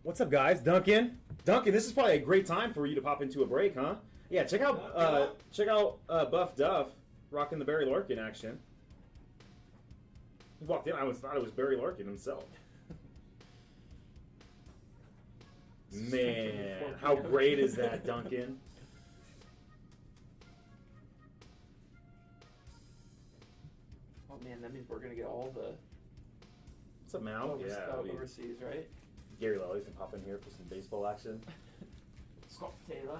What's up, guys? Duncan. Duncan, this is probably a great time for you to pop into a break, huh? Yeah, check out Buff Duff rocking the Barry Larkin action. He walked in, I thought it was Barry Larkin himself. Man, how great is that, Duncan? Oh man, that means we're gonna get all the What's up, Mal? overseas, right? Gary Lelly's can pop in here for some baseball action. Scott Taylor.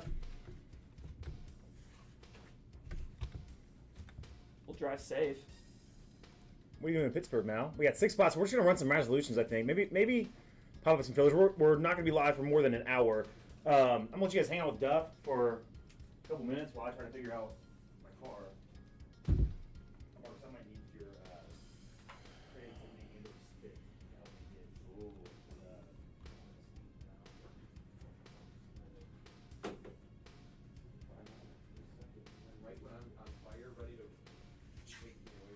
We'll drive safe. What are you doing in Pittsburgh, Mal? We got 6 spots. We're just gonna run some resolutions, I think. Maybe pop up some fillers. We're not gonna be live for more than an hour. I'm gonna let you guys hang out with Duff for a couple minutes while I try to figure out my car. Marcus, I might need your creativity and your stick to help me get Right when I'm on fire, ready to take me away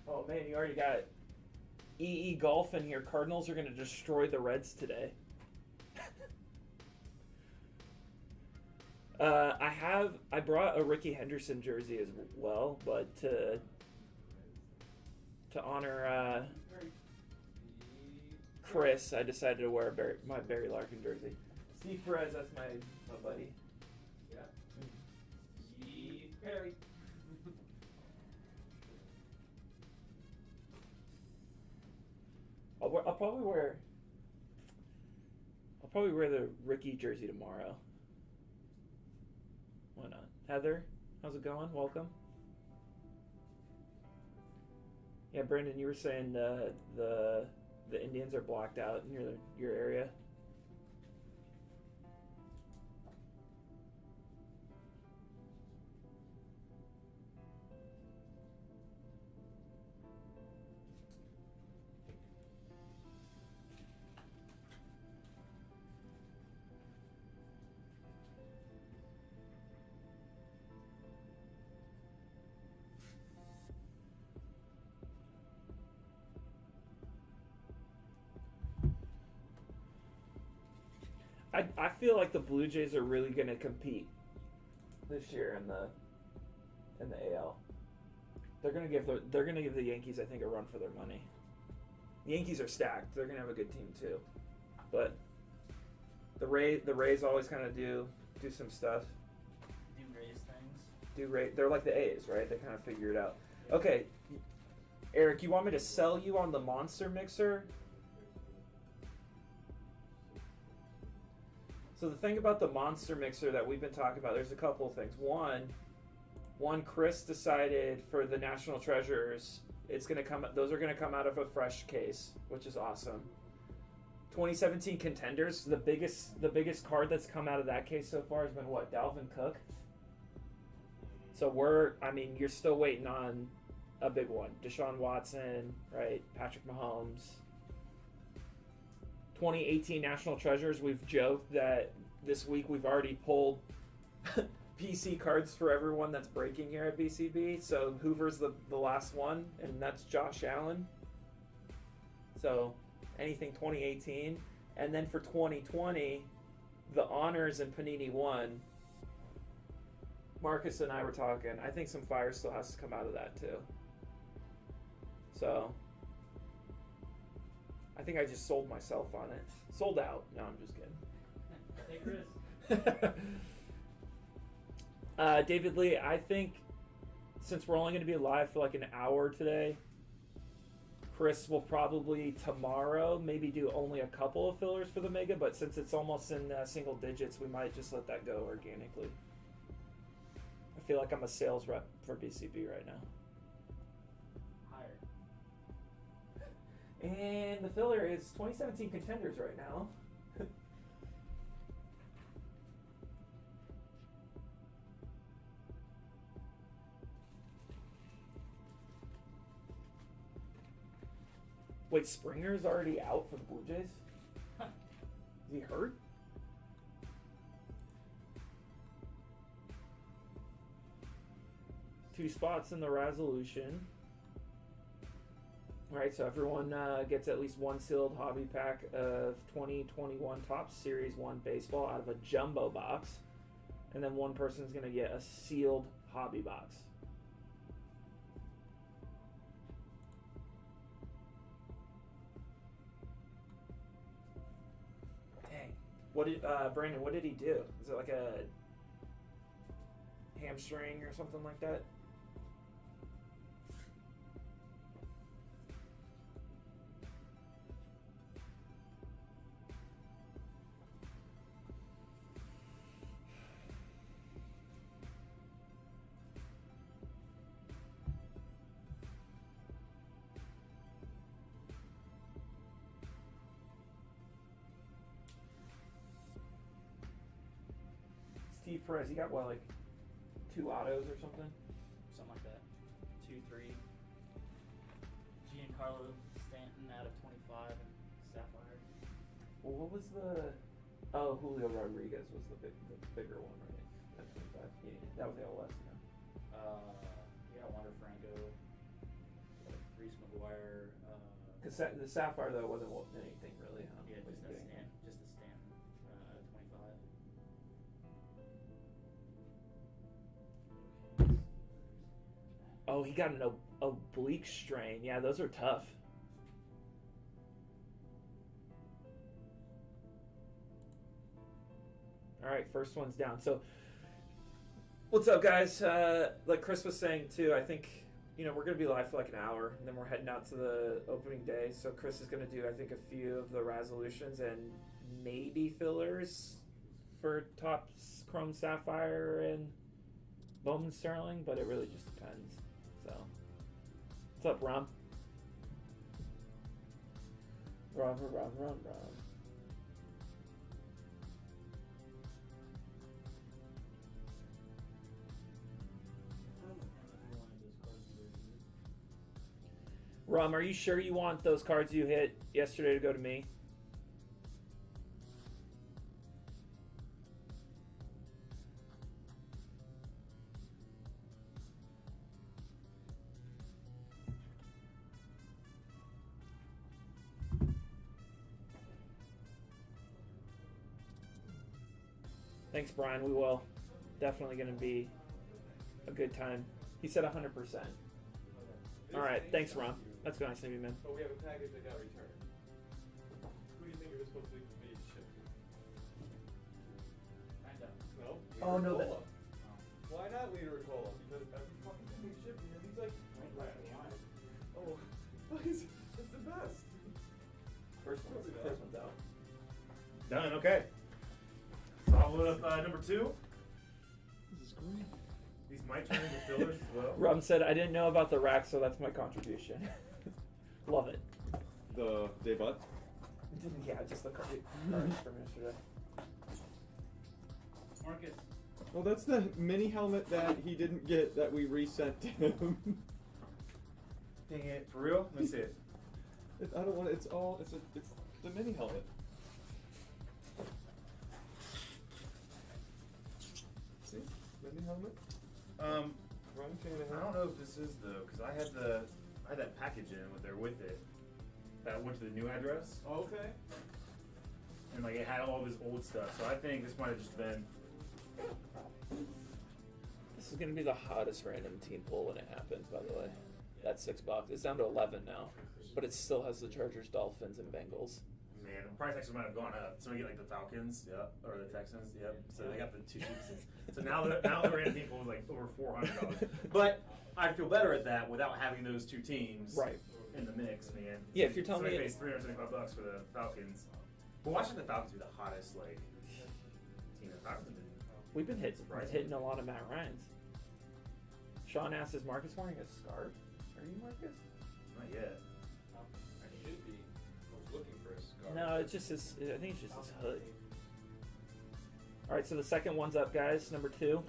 from. Oh man, you already got EE Golf in here. Cardinals are gonna destroy the Reds today. I brought a Ricky Henderson jersey as well, but to honor Chris, I decided to wear my Barry Larkin jersey. Steve Perez, that's my buddy. Yeah. Steve Perry. I'll probably wear the Ricky jersey tomorrow. Why not? Heather, how's it going? Welcome. Yeah, Brandon, you were saying the Indians are blocked out in your area. I feel like the Blue Jays are really going to compete this year in the AL. They're going to give the Yankees, I think, a run for their money. The Yankees are stacked. They're going to have a good team too, but the Rays always kind of do some stuff. Do Rays things. They're like the A's, right? They kind of figure it out. Okay, Eric, you want me to sell you on the Monster Mixer? So the thing about the Monster Mixer that we've been talking about, there's a couple of things. One, Chris decided for the National Treasures, those are gonna come out of a fresh case, which is awesome. 2017 Contenders, the biggest card that's come out of that case so far has been what, Dalvin Cook? So you're still waiting on a big one. Deshaun Watson, right? Patrick Mahomes. 2018 National Treasures, we've joked that this week we've already pulled PC cards for everyone that's breaking here at BCB. So Hoover's the last one, and that's Josh Allen. So anything 2018. And then for 2020, the Honors and Panini 1. Marcus and I were talking. I think some fire still has to come out of that too. So I think I just sold myself on it. Sold out. No, I'm just kidding. Take risks. David Lee, I think since we're only going to be live for like an hour today, Chris will probably tomorrow maybe do only a couple of fillers for the Mega, but since it's almost in single digits, we might just let that go organically. I feel like I'm a sales rep for BCB right now. Higher. And the filler is 2017 Contenders right now. Wait, Springer's already out for the Blue Jays? Is he hurt? Two spots in the resolution. All right, so everyone gets at least one sealed hobby pack of 2021 Topps Series 1 baseball out of a jumbo box. And then one person's going to get a sealed hobby box. Dang. What did Brandon, what did he do? Is it like a hamstring or something like that? Steve Perez, he got what, like 2 autos or something? Something like that. 2, 3. Giancarlo Stanton out of 25 and Sapphire. Well, what was the? Oh, Julio Rodriguez was the bigger one, right? At 25. Yeah, that was the LS. Yeah, Wander Franco, Reese McGuire. Because the Sapphire though wasn't anything really, huh? Yeah, Wasn't just a getting- Stanton, 25. Oh, he got an oblique strain. Yeah, those are tough. All right, first one's down. So, what's up, guys? Like Chris was saying too, I think we're gonna be live for like an hour, and then we're heading out to the opening day. So Chris is gonna do, I think, a few of the resolutions and maybe fillers for Topps Chrome Sapphire and Bowman Sterling, but it really just depends. So, what's up, Rom? Rom. Rom, are you sure you want those cards you hit yesterday to go to me? Thanks, Brian. We will. Definitely going to be a good time. He said 100%. All right. Thanks, Ron. That's nice of you, man. But we have a package that got returned. Who do you think it was supposed to be shipped to? No? Oh, no, that- Cola. Why not Leader of Cola? Because every fucking thing we ship, and he's like, oh, it's the best. First one's out. Done. Okay. So I'll load up number 2. This is great. These might turn into fillers as well. Rom said, I didn't know about the rack, so that's my contribution. Love it. The day butt? Yeah, just the cards from yesterday. Marcus. Well, that's the mini helmet that he didn't get that we resent to him. Dang it. For real? Let me see it. I don't want it. It's the mini helmet. See? Mini helmet? Ryan I don't know if this is though, because I had that package in with it that went to the new address, Oh, okay. and like it had all of his old stuff. So I think this might have just been. This is going to be the hottest random team pull when it happens, by the way. That's $6. It's down to 11 now, but it still has the Chargers, Dolphins, and Bengals. Man, the price actually might have gone up. So we get like the Falcons, yep, or the Texans, yep. So they got the 2 cheapest. So now the random team pull is like over $400. But I feel better at that without having those 2 teams Right. in the mix, man. Yeah, if you're telling Somebody me- pays $375 for the Falcons. But watching the Falcons be the hottest like team, the Falcons have been. We've been Surprising. hitting a lot of Matt Ryans. Sean asks, is Marcus wearing a scarf? Are you Marcus? Not yet. I should be. I was looking for a scarf. No, it's just his. I think it's just his hood. All right, so the second one's up, guys. Number 2.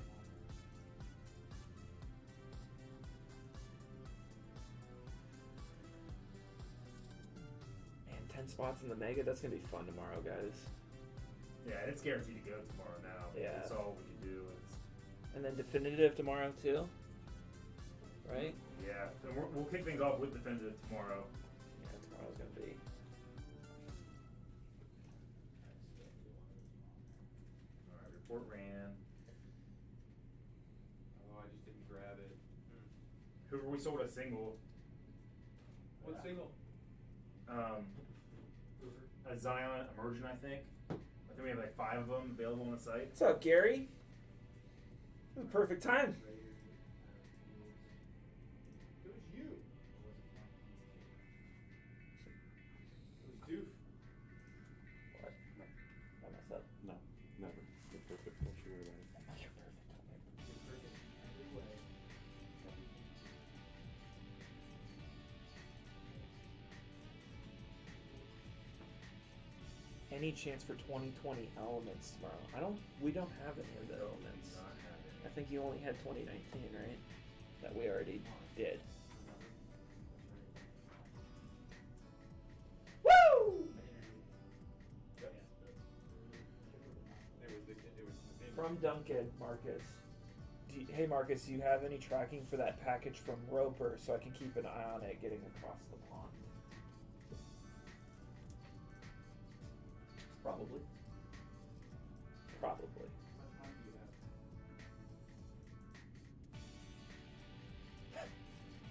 Man, 10 spots in the mega. That's gonna be fun tomorrow, guys. Yeah, and it's guaranteed to go tomorrow now. Yeah. That's all we can do. It's, And then definitive tomorrow too. Right? Yeah, so we'll kick things off with defensive tomorrow. Yeah, tomorrow's gonna be. All right, report ran. Oh, I just didn't grab it. Hoover, we sold a single. What single? A Zion Emergent, I think. I think we have like 5 of them available on the site. What's up, Gary? This is the perfect time. It was you. It was Doof. What? I messed up. No, never. You're perfect. Don't you worry about it. You're perfect. You're perfect every way. Any chance for 2020 elements tomorrow? We don't have any of the elements. I think you only had 2019, right? That we already did. Woo! From Duncan, Marcus. Hey Marcus, do you have any tracking for that package from Roper so I can keep an eye on it getting across the pond? Probably. Probably.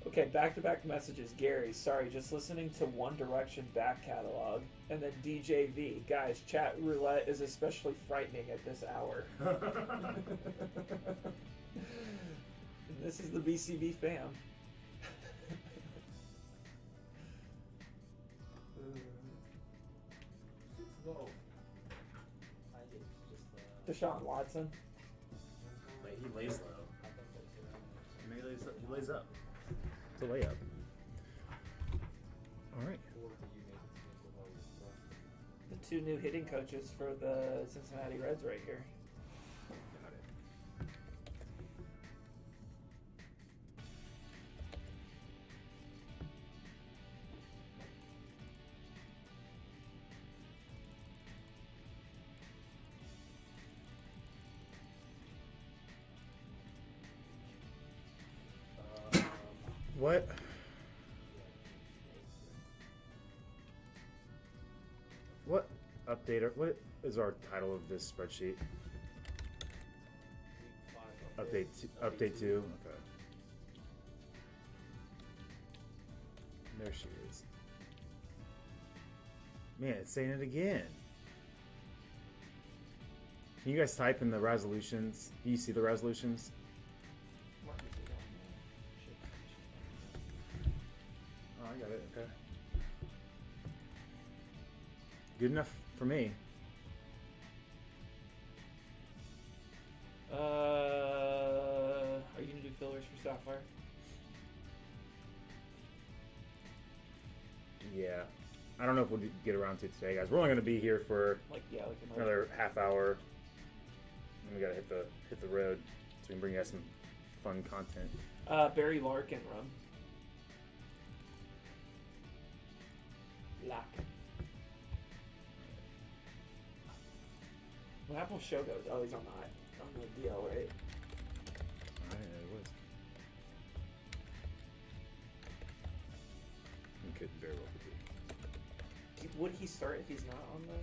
Okay, back-to-back messages. Gary, sorry, just listening to One Direction back catalog. And then DJV. Guys, chat roulette is especially frightening at this hour. And this is the BCB fam. Whoa. I did just Deshaun Watson. He lays low. I think that's He lays up. It's a layup. All right. The 2 new hitting coaches for the Cincinnati Reds right here. Got it. What? What update? What is our title of this spreadsheet? Update 2. Okay. There she is. Man, it's saying it again. Can you guys type in the resolutions? Do you see the resolutions? Oh, I got it. Okay. Good enough for me. Are you gonna do fillers for Sapphire? Yeah. I don't know if we'll get around to it today, guys. We're only going to be here for Like another half hour. And we got to hit the road so we can bring you guys some fun content. Barry Larkin run. Larkin. What happened with Shogo's? Oh, he's on the DL, right? I didn't know it was. He could very well be. Would he start if he's not on the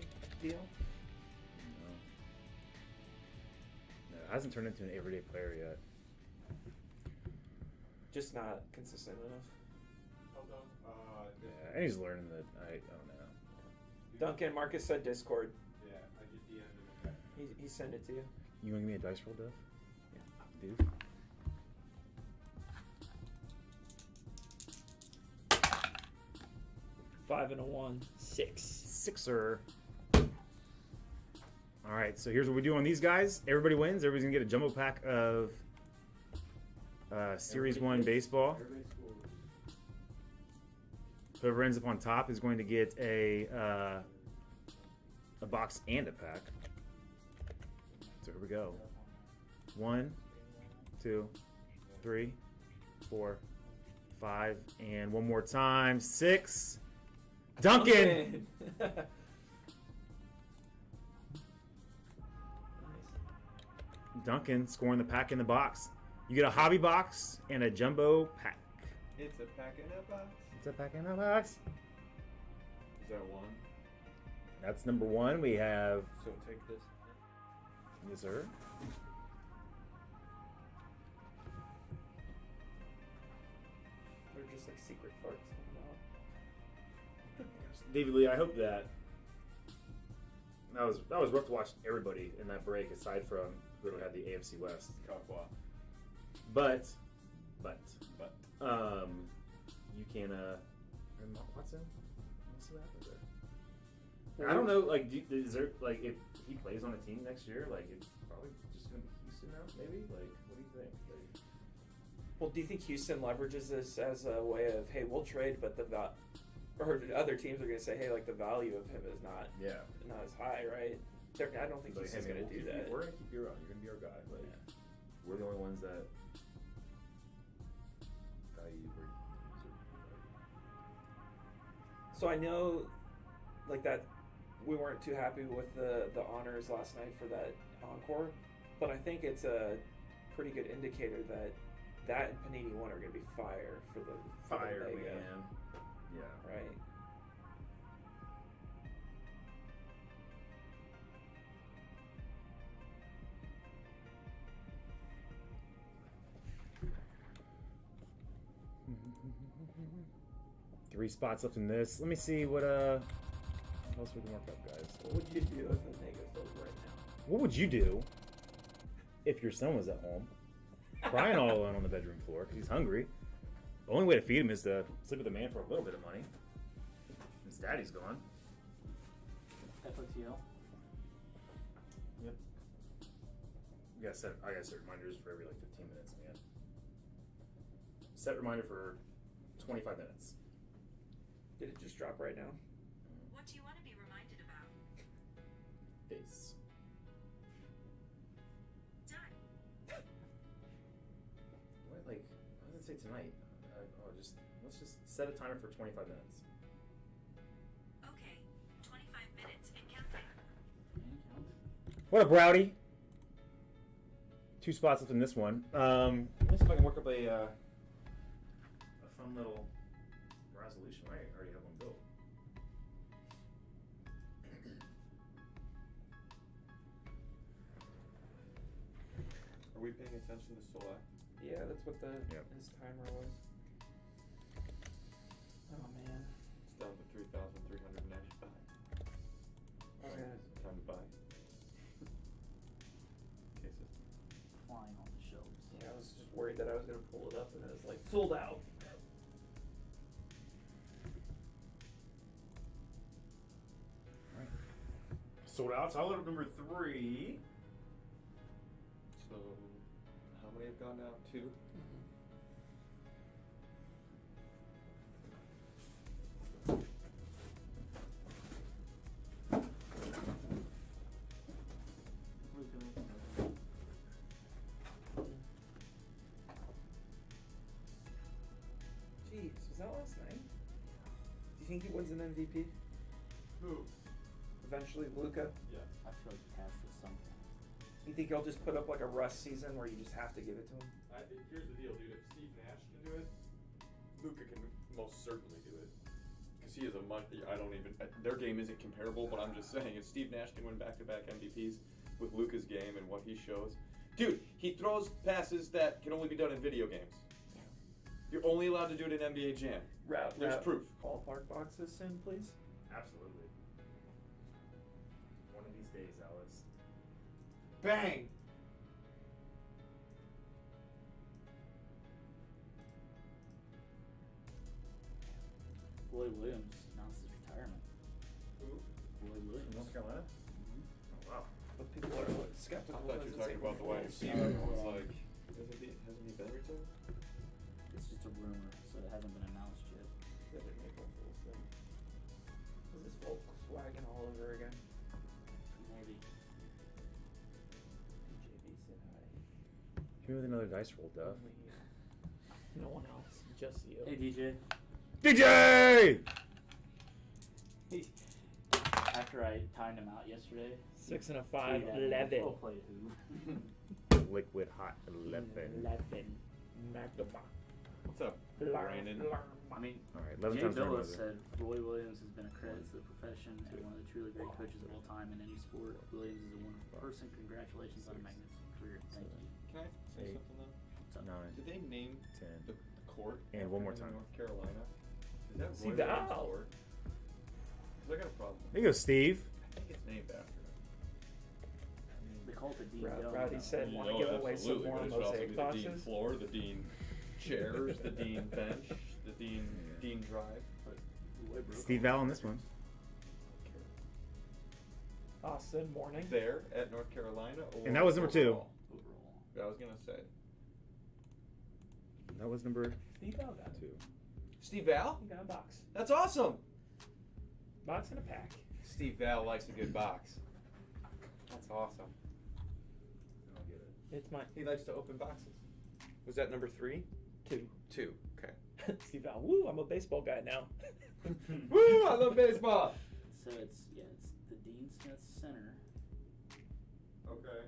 DL? No. No, it hasn't turned into an everyday player yet. Just not consistent enough. Yeah, and he's learning that. I don't know. Duncan, Marcus said Discord. Yeah, I just DM'd him. He sent it to you. You want to give me a dice roll, Dev? Yeah. Dude. Five and a 1. 6. Sixer. All right, so here's what we do on these guys. Everybody wins. Everybody's gonna get a jumbo pack of Series 1 baseball. Everybody scores. Whoever ends up on top is going to get a box and a pack. So here we go. 1, 2, 3, 4, 5, and one more time. 6. Duncan! Nice. Duncan scoring the pack in the box. You get a hobby box and a jumbo pack. It's a pack in a box. It's a pack in a box. Is that one? That's number one. We have. So take this. Yes, sir. They're just like secret farts coming out. David Lee, I hope that was rough to watch everybody in that break, aside from whoever had the AFC West. Kakwa. But, But. you can Watson. What's that? I don't know. Like, is there like if he plays on a team next year, like it's probably just gonna be Houston now, maybe? Like, what do you think? Like, Well, do you think Houston leverages this as a way of, hey, we'll trade, but or other teams are going to say, hey, like the value of him is not as high, right? I don't think like, Houston's hey, going to do that. We're gonna keep you around. You're gonna be our guy. Like, we're the only ones that value. So I know, like that, we weren't too happy with the honors last night for that encore, but I think it's a pretty good indicator that and Panini One are going to be fire for the Mega, man. Yeah. right? Three spots left in this. Let me see what else we can work up, guys. What would you do if the Mega filled right now? What would you do if your son was at home, crying all alone on the bedroom floor because he's hungry? The only way to feed him is to sleep with a man for a little bit of money. His daddy's gone. FOTL. Yep. I gotta set reminders for every like 15 minutes, man. Set reminder for 25 minutes. Did it just drop right now? What do you want to be reminded about? Face. Done. What, like, what does it say tonight? Let's just set a timer for 25 minutes. Okay, 25 minutes and counting. What up, Rowdy? 2 spots left in this one. Let me see if I can work up a fun little resolution. I already have one built. Are we paying attention to Select? Yeah, that's what Yep. his timer was. Oh man. It's down to 3,395. Okay. Time to buy. Cases. Flying on the shelves. Yeah, I was just worried that I was gonna pull it up and it was like sold out. Sold out. Solid up number 3. So, how many have gone out? 2? Jeez, was that last night? Do you think he wins an MVP? Who? Eventually, Luka. Yeah. I feel like he has to something. You think he'll just put up like a Russ season where you just have to give it to him? Here's the deal, dude. If Steve Nash can do it, Luka can most certainly do it. Because he is a much. I don't even. Their game isn't comparable, but I'm just saying, if Steve Nash can win back-to-back MVPs with Luka's game and what he shows, dude, he throws passes that can only be done in video games. You're only allowed to do it in NBA Jam. There's proof. Ballpark boxes soon, please. Absolutely. One of these days, Alice. Bang! Lloyd Williams announced his retirement. Who? Lloyd Williams. North Carolina? Mhm. Oh, wow. But people are I skeptical. thought you were talking about the wide receiver. I was like, hasn't he been retired? It's just a rumor, so it hasn't been announced yet. That didn't make one full sense. Is this Volkswagen all over again? Maybe. JB said hi. Give me with another dice roll, Duff. Only you. No one else. Just you. Hey DJ. DJ! After I timed him out yesterday. 6 and a he 5, tweeted at me, 11. "Go play who?" Liquid Hot 11. 11. Magdabach. What's up, Brandon? I mean, All right, 11 Jay times turnover. Billis said Roy Williams has been a credit to the profession and one of the truly great coaches of all time in any sport. Williams is a wonderful person. Congratulations on a magnificent career. Thank you. Can I say Eight. something though? What's up? 9, Did they name 10. the court And after one more him in time. North Carolina? Is that See Roy that? Williams Court? 'Cause I got a problem. There you go, Steve. I think it's named after him. They call it the Dean Dome. Rowdy though. said, "Want to give away some more But it should also mosaic be the Dean boxes?" floor, the Dean chairs, the Dean bench, the Dean drive. But Roy broke Steve all Val on the this one. Austin, morning. There at North Carolina. Or And that was number 2. overall? overall. I was gonna say. That was number Steve Val got 2. Steve Val? He got a box. That's awesome. Box and a pack. Steve Val likes a good box. That's awesome. I don't get it. It's my He likes to open boxes. Was that number 3? 2. 2. Okay. Steve Val. Woo! I'm a baseball guy now. Woo! I love baseball. So it's the Dean Smith Center. Okay.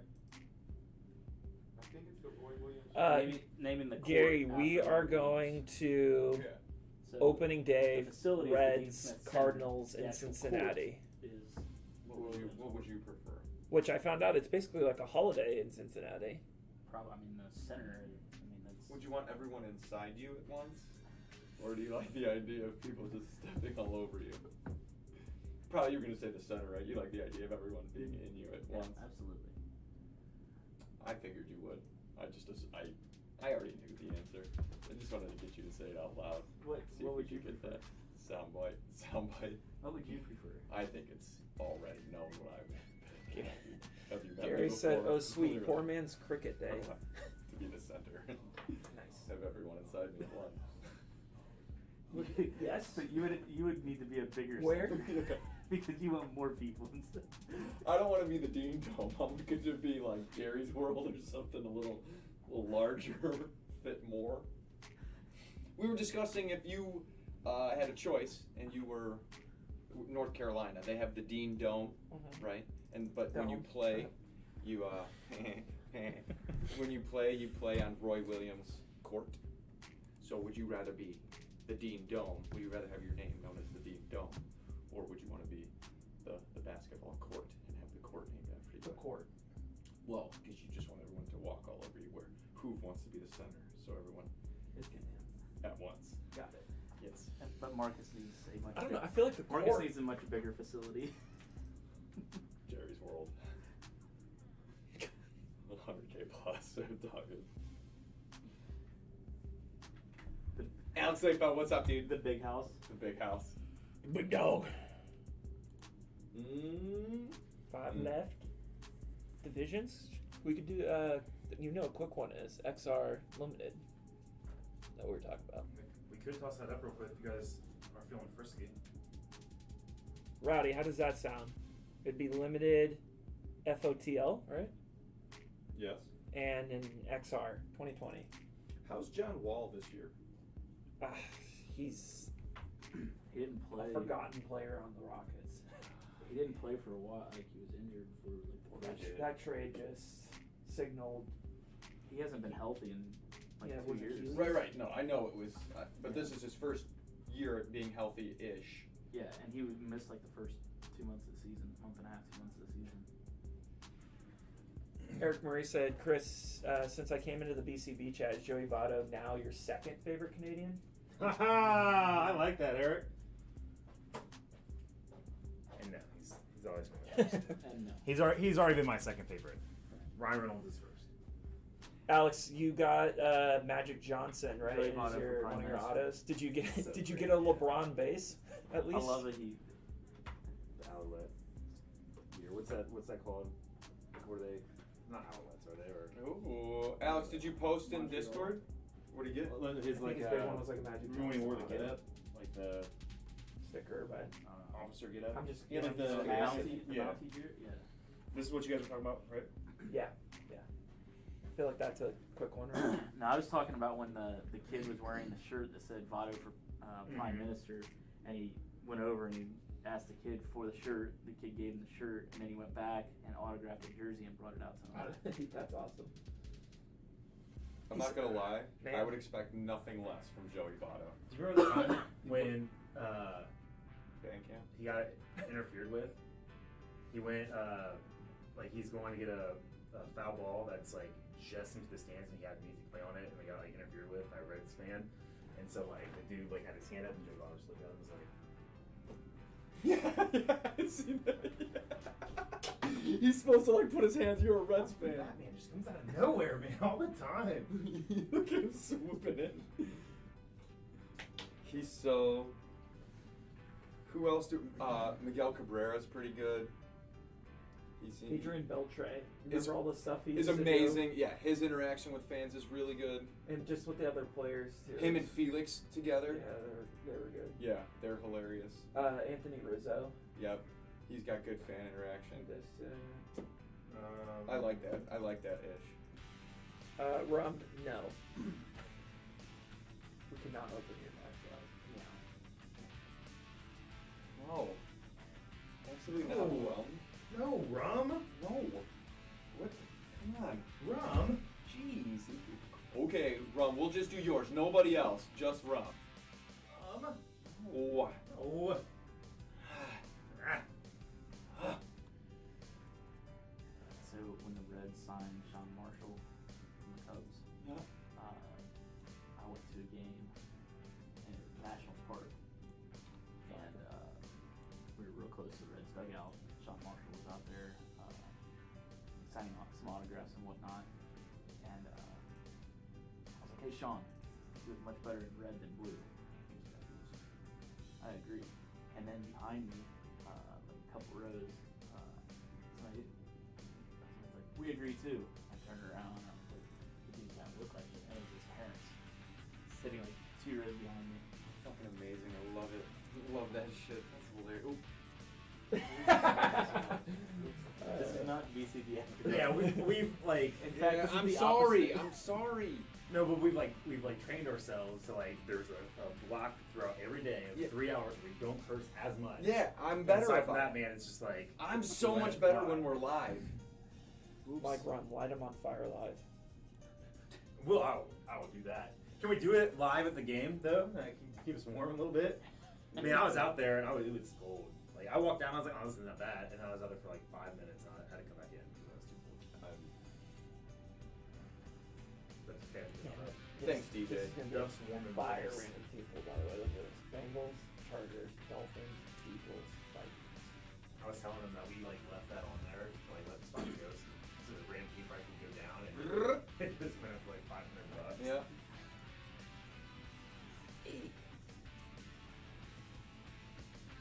I think it's the Roy Williams. Naming the court Gary, after we Roy are Williams. going to Yeah. So opening day. the facility is the Dean Reds, Smith Center. Cardinals, The and actual Cincinnati. court is What would you prefer? Which I found out it's basically like a holiday in Cincinnati. Probably, I mean, the center. I mean, that's. Would you want everyone inside you at once? Or do you like the idea of people just stepping all over you? Probably you're going to say the center, right? You like the idea of everyone being in you at Yeah, once. absolutely. I figured you would. I already knew the answer. I just wanted to get you to say it out loud. What See if would we you could prefer? get that soundbite. What would you prefer? I think it's already known what I would pick. Have you met me Gary said, before? "Oh sweet, Clearly. poor man's cricket I day." want to be the center. Nice. Have everyone inside me at once. Yes. But you would need to be a bigger Where? center because you want more people instead. I don't want to be the Dean Dome. I'm going to be like Jerry's World or something a little larger, fit more. We were discussing if you had a choice and you were North Carolina. They have the Dean Dome, right? But when you Dome. play, you when you play on Roy Williams Court. So would you rather be the Dean Dome? Would you rather have your name known as the Dean Dome, or would you want to be the basketball court and have the court named after you? The court. Well, because you just want everyone to walk all over you. Where who wants to be the center? So everyone It's good. at once. Got it. Yes. But Marcus needs a much. I don't know. I feel like the Marcus court. needs a much bigger facility. Jerry's World. 100K plus. They're talking. Alex Leifeld, what's up, dude? The big house. The big house. Big dog. Mm. 5 left. Divisions. We could do. A quick one is XR Limited. That we were talking about. We could toss that up real quick if you guys are feeling frisky. Rowdy, how does that sound? It'd be limited FOTL, right? Yes. And an XR 2020. How's John Wall this year? He's He didn't play. a forgotten player on the Rockets. He didn't play for a while. Like he was injured for like 4 years. That trade just signaled. He hasn't been healthy in like Yeah, 2 was it years. Achilles? Right. No, I know it was, but this is his first year at being healthy-ish. Yeah, and he missed like the first 2 months of the season, month and a half, 2 months of the season. Eric Murray said, "Chris, since I came into the BCB chat, is Joey Votto now your second favorite Canadian?" Haha! I like that, Eric. And no, he's always been my first. And no. He's already been my second favorite. Ryan Reynolds is first. Alex, you got Magic Johnson, right? Joey As Votto for one Prime of your Minister. autos. Did you get So Did you great. get a LeBron base at least? I love that he. The outlet. Here, what's that called? Were they not outlets? Are they or? Ooh, Alex, did you post in Discord? What did you get? His I think his big one was like a Magic remember when he wore the Johnson get up, like the sticker, but officer get up. I'm just He had like yeah, the I'm The just mount. curious. Mountie, Yeah. Mountie gear? Yeah. This is what you guys were talking about, right? Yeah. I feel like that's a quick one, right? No, I was talking about when the kid was wearing the shirt that said Votto for Prime Mhm. Minister, and he went over and he asked the kid for the shirt. The kid gave him the shirt, and then he went back and autographed the jersey and brought it out to him. That's awesome. I'm not gonna lie. Man. I would expect nothing less from Joey Votto. Do you remember the time when Bandcamp. he got interfered with? He went like he's going to get a foul ball that's like just into the stands, and he had music play on it, and they got like interfered with by a Reds fan, and so like the dude like had his hand up, and Joe Votto just looked at him and was like. Yeah, I seen that. Yeah. He's supposed to like put his hands. You're a Reds fan. That man just comes out of nowhere, man, all the time. Look at him swooping in. He's so. Who else do? Miguel Cabrera's pretty good. Adrian Beltre. Is- Remember all the stuff he Is used to amazing. Yeah, his interaction with fans is really good. do? And just with the other players too. Him and Felix together. Yeah, they were good. Yeah, they're hilarious. Anthony Rizzo. Yep, he's got good fan interaction. This. I like that. I like that ish. Rum. No. We cannot open your mouth. No. Absolutely No. not. Rum. No, rum? No. What? Come on. Rum? Jeez. Okay, Rum. We'll just do yours. Nobody else. Just Rum. Rum? Oh. Oh. Ah. So when the Reds signed Sean Marshall from the Cubs, Yeah. I went to a game in Nationals Park, and we were real close to the Reds dugout. Sean Marshall was out there signing some autographs and whatnot, and I was like, "Hey, Sean, you look much better in red than blue." I agree. And then behind me, like a couple rows, somebody was like, "We agree too." I turned around and I was like, "It didn't kind of look like it." And it was his parents sitting like 2 rows behind me. Fucking amazing. I love it. Love that shit. That's hilarious. Ooh. This is not BCB. Yeah, we've like. In fact, this is I'm the sorry. opposite. I'm sorry. No, but we've trained ourselves to like. There's a block throughout every day of Yeah. 3 hours. We don't curse as much. Yeah, I'm And better aside at from that. that, man. It's just like. I'm so let much it better fly. when we're live. Oops. Mike, run. Light him on fire live. Well, I will do that. Can we do it live at the game though? Like, keep us warm a little bit. I mean, I was out there and it was cold. Like I walked down, I was like, oh, this isn't that bad, and I was out there for like 5 minutes, and I had to come back in because I was too cold. That's okay. Thanks, DJ. This is gonna be Duff's warm and fire nice. random people, by the way. Look at this. Bengals, Chargers, Dolphins, Eagles, Vikings. I was telling them that we like left that on there, like let the spots go, so the random team price can go down, and it just went up for like $500. Yeah.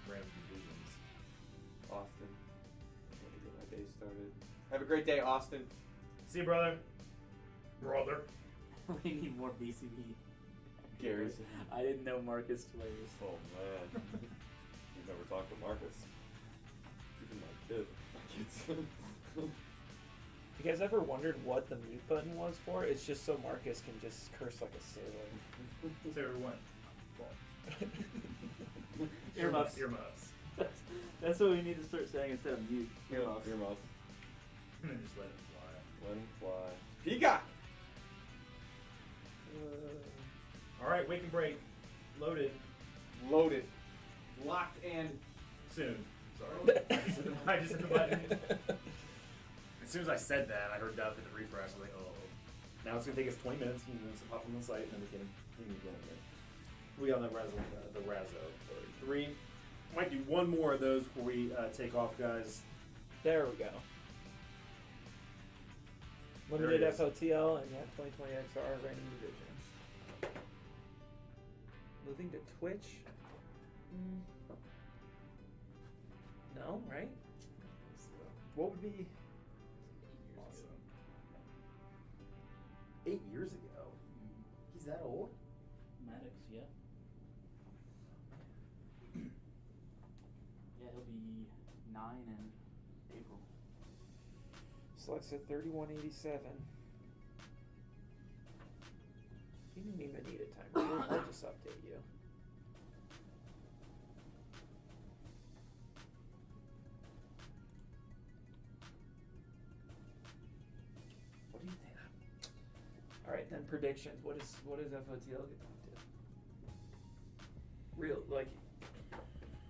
Random divisions. Austin. I'm gonna get my day started. Have a great day, Austin. See you, brother. Brother. We need more BCB. Gary. I didn't know Marcus plays. Oh man. You've never talked to Marcus. Even my kid. You guys ever wondered what the mute button was for? It's just so Marcus can just curse like a sailor. So everyone. Earmuffs. Earmuffs. That's what we need to start saying instead of mute. Earmuffs. Earmuffs. And then just let it fly. Let him fly. Peacock! All right, wake and break. Loaded. Loaded. Locked and Soon. Sorry. I just hit the button. As soon as I said that, I heard Duff hit the refresh. I was like, oh. Now it's going to take us 20 minutes. And then it's pop on the site, and then we can go again. We got the Razzo. 3. Might do one more of those before we take off, guys. There we go. There Limited it is. FOTL and 2020 XR random division. Moving to Twitch. No, right? What would be? Awesome. 8 years ago. He's that old? Maddox, yeah. Yeah, he'll be 9 in April. Selects at 3187. You didn't even need a timer. I'll just update you. What do you think? right, then predictions. What does FOTL get down to? Real, like,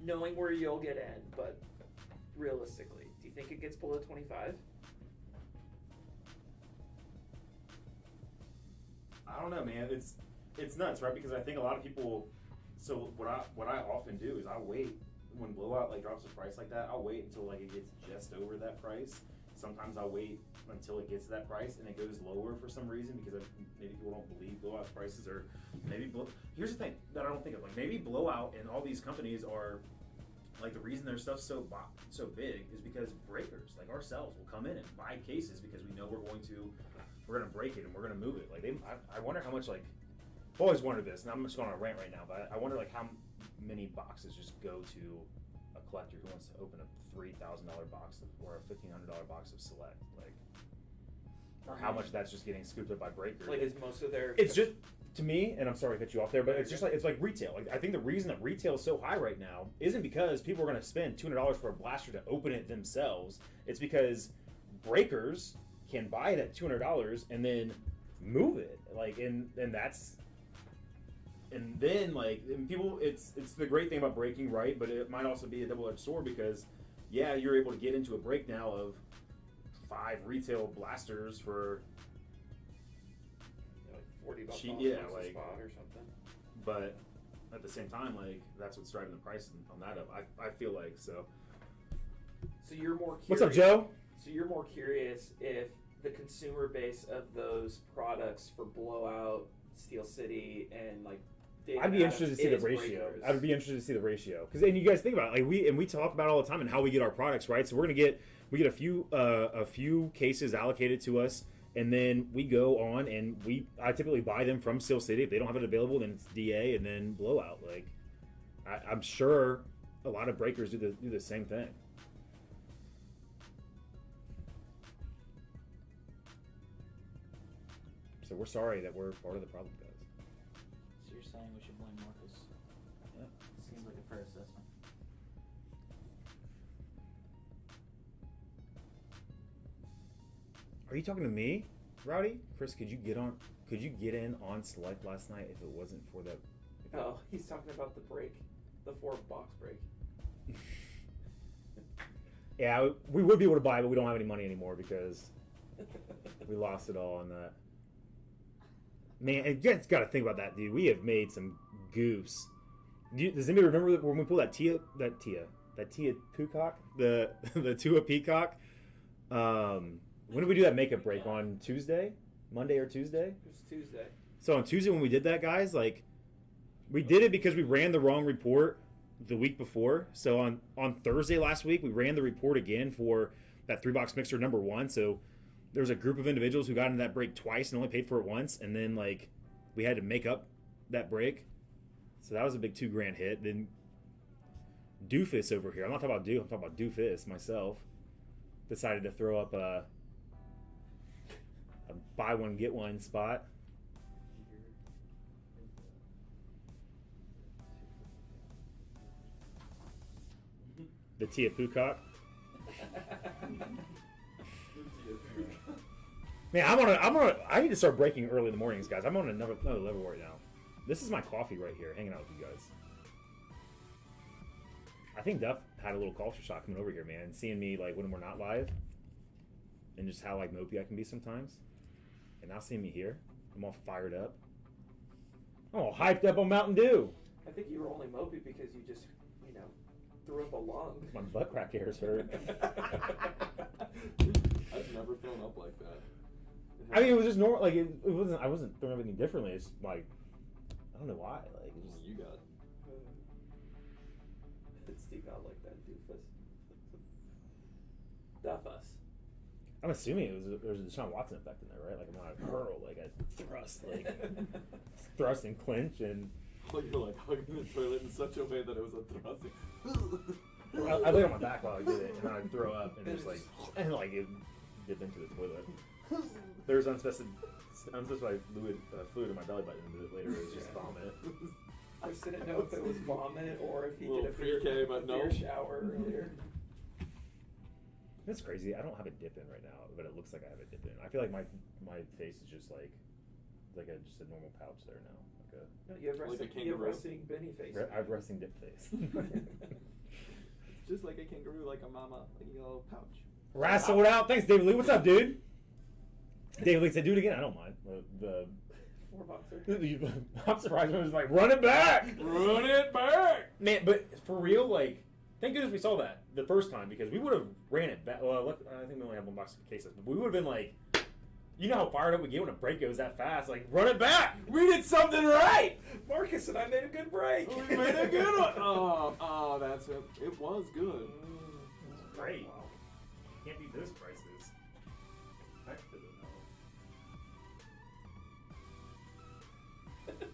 knowing where you'll get in, but realistically, do you think it gets below 25? I don't know, man. It's nuts, right? Because I think a lot of people. So what I often do is I wait when blowout like drops a price like that. I'll wait until like it gets just over that price. Sometimes I'll wait until it gets to that price and it goes lower for some reason because maybe people don't believe blowout prices or maybe here's the thing that I don't think of, like maybe blowout and all these companies are like the reason their stuff's so big is because breakers like ourselves will come in and buy cases because we know we're gonna break it and we're gonna move it. Like I wonder how much like I've always wondered this, and I'm just going on a rant right now, but I wonder like how many boxes just go to a collector who wants to open a $3,000 box or a $1,500 box of Select, like, or how much that's just getting scooped up by breakers. Like, is most of their... It's just, to me, and I'm sorry to cut you off there, but it's just like, it's like retail. Like, I think the reason that retail is so high right now isn't because people are going to spend $200 for a blaster to open it themselves. It's because breakers can buy that $200 and then move it. Like, and that's... And then, like, and people, it's the great thing about breaking, right? But it might also be a double-edged sword because, yeah, you're able to get into a break now of 5 retail blasters for like $40 cheap, off yeah, a like, spot or something. But at the same time, like, that's what's driving the price on that up. I feel like so. So you're more curious. What's up, Joe? So you're more curious if the consumer base of those products for Blowout, Steel City, and like David I'd be Adams interested to see the is ratio. breakers. I would be interested to see the ratio because, and you guys think about it, like we talk about it all the time and how we get our products, right? So we get a few cases allocated to us, and then we go on and I typically buy them from Steel City. If they don't have it available, then it's DA and then Blowout. Like I'm sure a lot of breakers do the same thing. So we're sorry that we're part of the problem, guys. So you're saying we should blame Marcus? Yeah. Seems like a fair assessment. Are you talking to me, Rowdy? Chris, could you get in on Select last night if it wasn't for that? Oh, he's talking about the break, the 4-box break. Yeah, we would be able to buy, but we don't have any money anymore because we lost it all on that. Man, you guys got to think about that, dude. We have made some goofs. Does anybody remember when we pulled that Tia Peacock, the Tua Peacock? When did we do that makeup break? On Tuesday, Monday or Tuesday? It was Tuesday. So on Tuesday when we did that, guys, like we did it because we ran the wrong report the week before. So on Thursday last week, we ran the report again for that 3-box mixer number 1. So there was a group of individuals who got into that break twice and only paid for it once, and then like we had to make up that break. So that was a big $2,000 hit. Then Doofus over here, I'm not talking about I'm talking about Doofus myself, decided to throw up a buy one get one spot. The Tia Peacock. Man, I need to start breaking early in the mornings, guys. I'm on another level right now. This is my coffee right here, hanging out with you guys. I think Duff had a little culture shock coming over here, man, and seeing me like when we're not live, and just how like mopey I can be sometimes. And now seeing me here, I'm all fired up. I'm all hyped up on Mountain Dew. I think you were only mopey because you just, threw up a lung. My butt crack hairs hurt. I've never thrown up like that. I mean, it was just normal. Like it wasn't. I wasn't throwing everything differently. It's like I don't know why. Like it just, You got. Steve got like that doofus. Duffus. I'm assuming there was a Deshaun Watson effect in there, right? Like I'm not a hurl, like a thrust, like thrust and clinch, and Like you're like hugging the toilet in such a way that it was a thrusting. I lay on my back while I did it, and then I throw up, and just like it dipped into the toilet. There was unspecified fluid in my belly button, but later it was just vomit. I just didn't know if it was vomit or if he Little did a beer, pre-K, but no. shower earlier. That's crazy. I don't have a dip in right now, but it looks like I have a dip in. I feel like my face is just like like just a normal pouch there now. Like No, you have Like a resting, you have kangaroo. resting Benny face. I have resting dip face. It's just like a kangaroo, like a mama, like a yellow pouch. Raz sold out. Thanks, David Lee. What's up, dude? David Lee said, "Do it again." I don't mind. Four boxer. I'm surprised. I was like, "Run it back, Run it back! man!" But for real, like, thank goodness we saw that the first time because we would have ran it back. Well, I think we only have one box of cases, but we would have been like, you know how fired up we get when a break goes that fast. Like, run it back. We did something right. Marcus and I made a good break. We made a good one. Oh, that's it. It was good. It's great. Can't beat those prices. Heck to the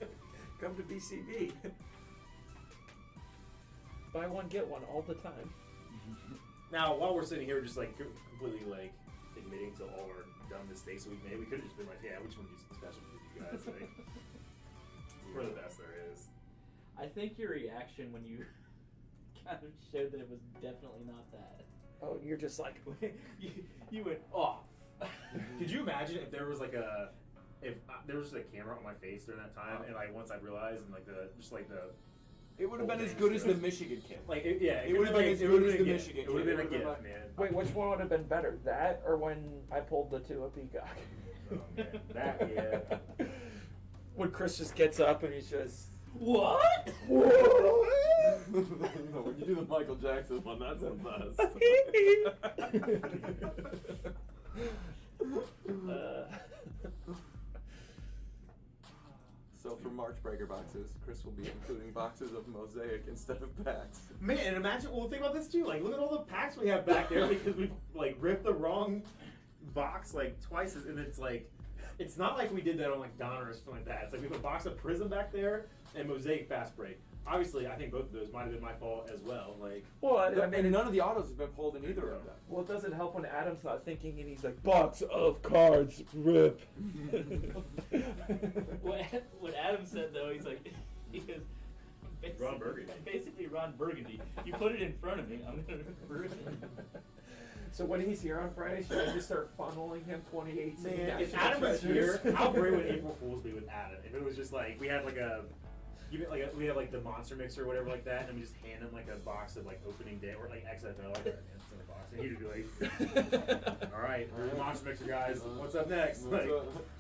no. Come to BCB. Buy one, get one all the time. Now, while we're sitting here, just like completely like admitting to all our dumb mistakes we made, we could have just been like, "Yeah, we just want to do something special with you guys." Like, we're the best there is. I think your reaction when you kind of showed that it was definitely not that. Oh, you're just like, you went off. Could you imagine if there was like if there was just a camera on my face during that time, and like once I realized, and like the It would have been as good as the Michigan kid. like it It would have been as good as the Michigan It would have kid. been a It would've gift, been man. wait, which one would have been better? That or when I pulled the two of Peacock? Oh, man. That, yeah. When Chris just gets up and he's just, What? You know, when you do the Michael Jackson one, that's the best. So for March Breaker boxes, Chris will be including boxes of Mosaic instead of packs. Man, and imagine, well, think about this too. Like, look at all the packs we have back there because we've like ripped the wrong box like twice, and it's like, it's not like we did that on like Donner or something like that. It's like we have a box of Prism back there and Mosaic Fast Break. Obviously, I think both of those might have been my fault as well. Like, well, I mean, And none of the autos have been pulled in either of them. well, it doesn't help when Adam's not thinking and he's like, box of cards, rip. What Adam said though, he's like, he goes, Ron Burgundy. Basically, Ron Burgundy. You put it in front of me, I'm gonna Burgundy. So when he's here on Friday, should I just start funneling him 2018? man, if National Adam was Treasures? here, how great would April Fool's be with Adam? If it was just like we had we have like the monster mixer or whatever like that, and we just hand him like a box of like opening day or like XFL like that, it's in the box, and he'd be like, "All right, here's the monster mixer, guys. What's up next? Like,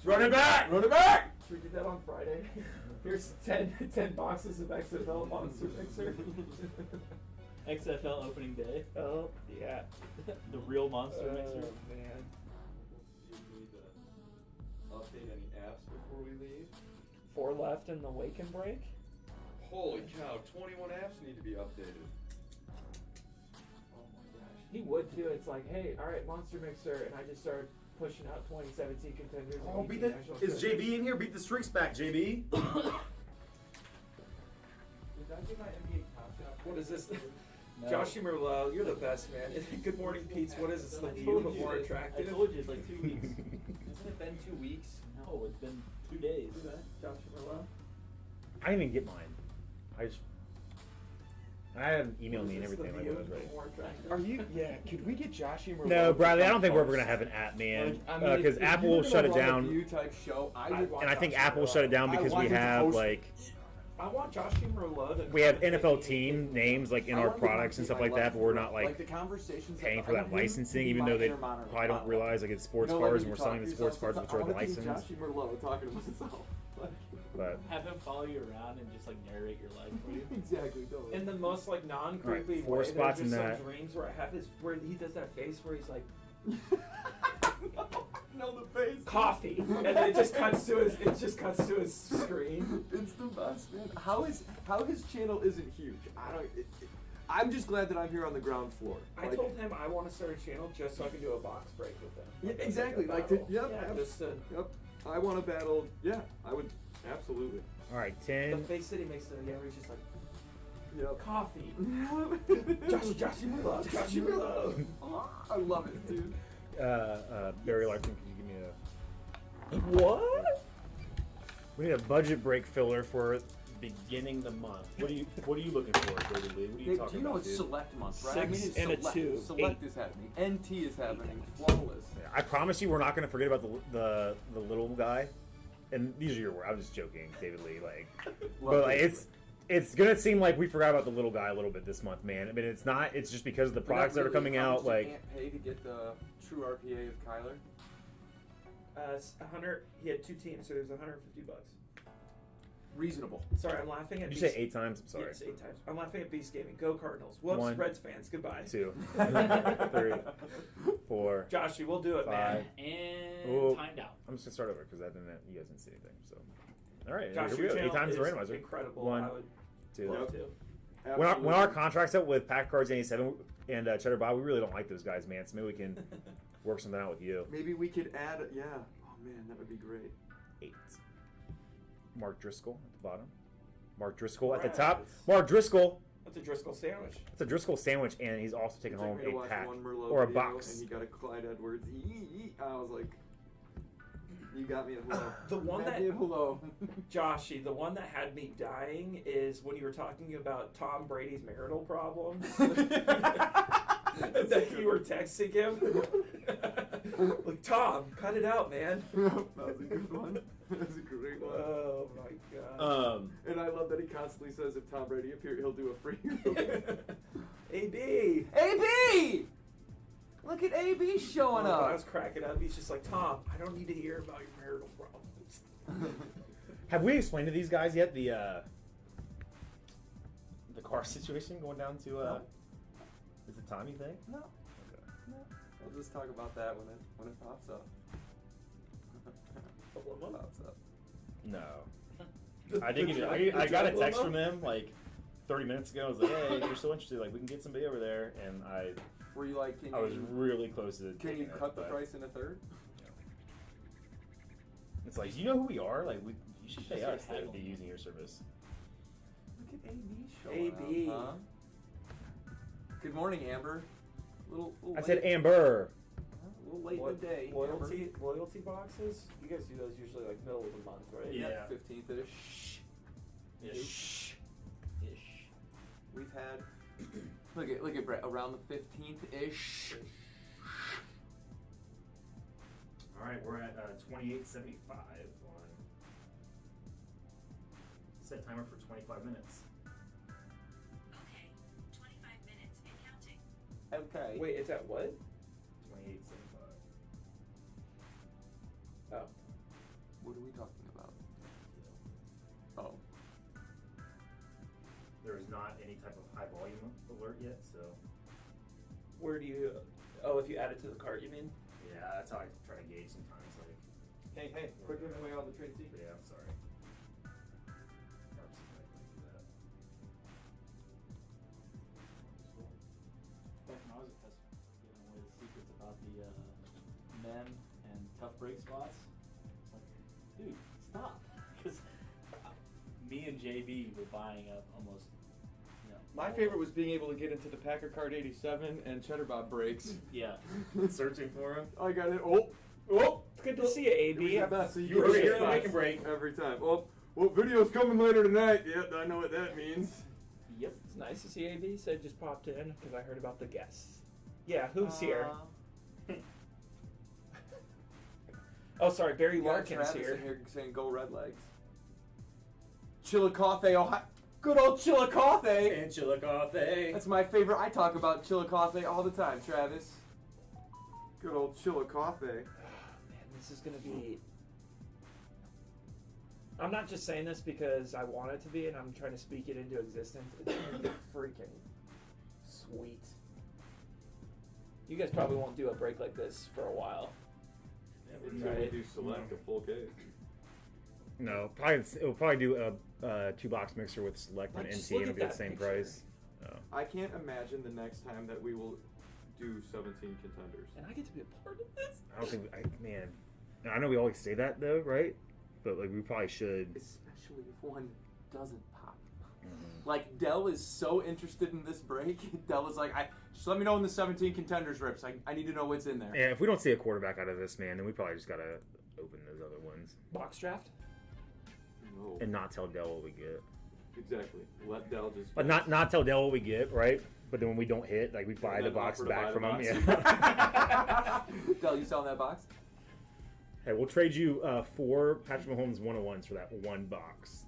run it back, run it back." Should we do that on Friday? Here's 10 boxes of XFL Monster Mixer. XFL opening day. Oh, yeah. The real monster mixer. Man. Do you need to update any apps before we leave? 4 left in the wake and break. Holy cow, 21 apps need to be updated. Oh my gosh. He would too. It's like, hey, all right, Monster Mixer, and I just started pushing out 2017 contenders. and Oh, 18 beat the, national is treasures. JB in here? Beat the streaks back, JB. Did I get my NBA Top Shot? What is this? No. Josh Merlot, you're the best, man. Good morning, Pete's. What is this? The view, but more attractive. I told you it's like 2 weeks. Hasn't it been 2 weeks? No, it's been 2 days. See that? Josh Merlot. I didn't even get mine. I had him email me and Is this everything. the Like, view, it was ready. but more attractive? Are you? Yeah. Could we get Joshy Merlot? No, Bradley, I don't think we're ever Post? gonna have an app, man, Like, I mean, because if Apple you were will gonna shut it run a down, View type show, I would want and I think Joshy Apple will shut it down Merlot. because I we want him to have host- like I want Josh Merlot. To we have come NFL and team names like in I our want him to products and come stuff to like my that, but we're life, not like the conversations paying that for I that want him licensing, to be even my though they inner monitor. probably don't realize like it's sports cards and we're selling the sports cards, which are the license. Joshy Merlot talking to myself. But Have him follow you around and just like narrate your life for you. Exactly. Totally. in the most like non-creepy Alright, 4 way. spots There's in just that. some dreams where I have his where he does that face where he's like no, the face. coffee, and then it just cuts to his screen. It's the best, man. How his channel isn't huge? I'm just glad that I'm here on the ground floor. I told him I want to start a channel just so I can do a box break with them. Yeah, exactly. a Like, battle. yep, Yeah, yep. just Yep. I want to battle. Yeah, I would absolutely. all right, the 10. face that he makes to the game, where he's just like Yep. coffee. Joshy Merlot, Joshy Merlot. I love it, dude. Barry Larson, could you give me What? we need a budget break filler for beginning the month. What are you looking for, David Lee? What are you Hey, talking do you know about, it's dude? select month, right? 6 I mean, it's and a select. 2, Select 8. is happening. NT is happening. Flawless. I promise you, we're not going to forget about the little guy. and these are your words. I'm just joking, David Lee. Like, Love but like, David it's gonna seem like we forgot about the little guy a little bit this month, man. I mean, it's not. It's just because of the Lee. products that are coming How out. much did Like, Ant pay to get the true RPA of Kyler? It's 100. He had 2 teams, so it was $150. Reasonable. Sorry, I'm laughing at. did you say 8 times? I'm sorry. Yes, 8 times. I'm laughing at Beast Gaming. Go Cardinals. Whoops, 1, Reds fans. Goodbye. 2, 3, 4. Joshy, we'll do it, man. 5. And Ooh. timed out. I'm just gonna start over because you guys didn't see anything. So, all right, Josh, here we your go. 8 channel times the is randomizer. incredible. 1, I would 2. love to. When our contract's up with Pack Cards 87 and Cheddar Bob, we really don't like those guys, man. So maybe we can work something out with you. Maybe we could add. Yeah. Oh man, that would be great. 8. Mark Driscoll at the bottom. Mark Driscoll at the top. Right. Mark Driscoll. What's a Driscoll sandwich? It's a Driscoll sandwich, and he's also taking He took home me to a watch pack one Merlot or a video, box. and he got a Clyde Edwards. I was like, you got me at hello. The one Had that- me at hello. Joshy, the one that had me dying is when you were talking about Tom Brady's marital problems. That you were texting him. Like, Tom, cut it out, man. That was a good one. That was a great one. Oh my god. And I love that he constantly says if Tom Brady appears, he'll do a free. AB. AB! Look at AB showing I up. was cracking up. He's just like, Tom, I don't need to hear about your marital problems. Have we explained to these guys yet the car situation going down to? No. Is it Tommy thing? No, Okay. no. We'll just talk about that when it pops up. Pops up. No. I did get I got a text from them like 30 minutes ago. I was like, hey, if you're so interested, like we can get somebody over there, and Were you like, I was really close to. can taking you it, cut the but price in a third? It's like, you know who we are? Like, you should pay Just us like to haggle. be using your service. Look at AB showing AB. up, huh? Good morning, Amber. Little I late, said Amber. a little late in the day. Loyalty boxes? You guys do those usually like middle of the month, right? Yeah. 15th-ish. Ish. Ish. We've had look at Brett around the 15th-ish. All right, we're at 2875 on. Set timer for 25 minutes. Okay, 25 minutes and counting. Okay. Wait, it's at what? 2875. Oh. What are we talking about? Oh. There is not any type of high volume alert yet, so Where do you. Oh, if you add it to the cart, you mean? yeah, that's how I try to gauge sometimes. Like, Hey, quick giving away all the trade secrets. yeah, I'm sorry. Back when I was a test, giving away the secrets about the men and tough break spots. It's like, dude, stop, because me and JB were buying up almost. You know, My all favorite of- was being able to get into the Packer Card 87 and Cheddar Bob breaks. Yeah. Searching for him. I got it. Oh, It's good to see you, it was AB. the best. So You can were get here it to make a break. every time. Oh, well, video's coming later tonight. Yep, I know what that means. Yep. It's nice to see AB. Said just popped in because I heard about the guests. Yeah, who's here? Oh, sorry, Barry We got Larkin's Travis here. in here saying go Redlegs. Chillicothe, Ohio. Good old Chillicothe. And Chillicothe. That's my favorite. I talk about Chillicothe all the time, Travis. Good old Chillicothe. Man, this is gonna be. I'm not just saying this because I want it to be, and I'm trying to speak it into existence. It's gonna be freaking sweet. You guys probably won't do a break like this for a while. Until we Right. do select a full case. No, probably we'll probably do a 2-box mixer with select Like, and just NT, look and it'll at be the that same picture. price. Oh. I can't imagine the next time that we will do 17 contenders. And I get to be a part of this. I don't think, man. I know we always say that though, right? But like we probably should. Especially if one doesn't pop. Mhm. Like, Dell is so interested in this break. Dell is like, just let me know when the 17 contenders rips. I need to know what's in there. Yeah, if we don't see a quarterback out of this, man, then we probably just gotta open those other ones Box draft. No. and not tell Dell what we get. Exactly. Let Dell just. But not tell Dell what we get, right? But then when we don't hit, like we buy And the then box offer to back buy from the him. box. Yeah. Dell, you selling that box? Hey, we'll trade you 4 Patrick Mahomes 101s for that one box.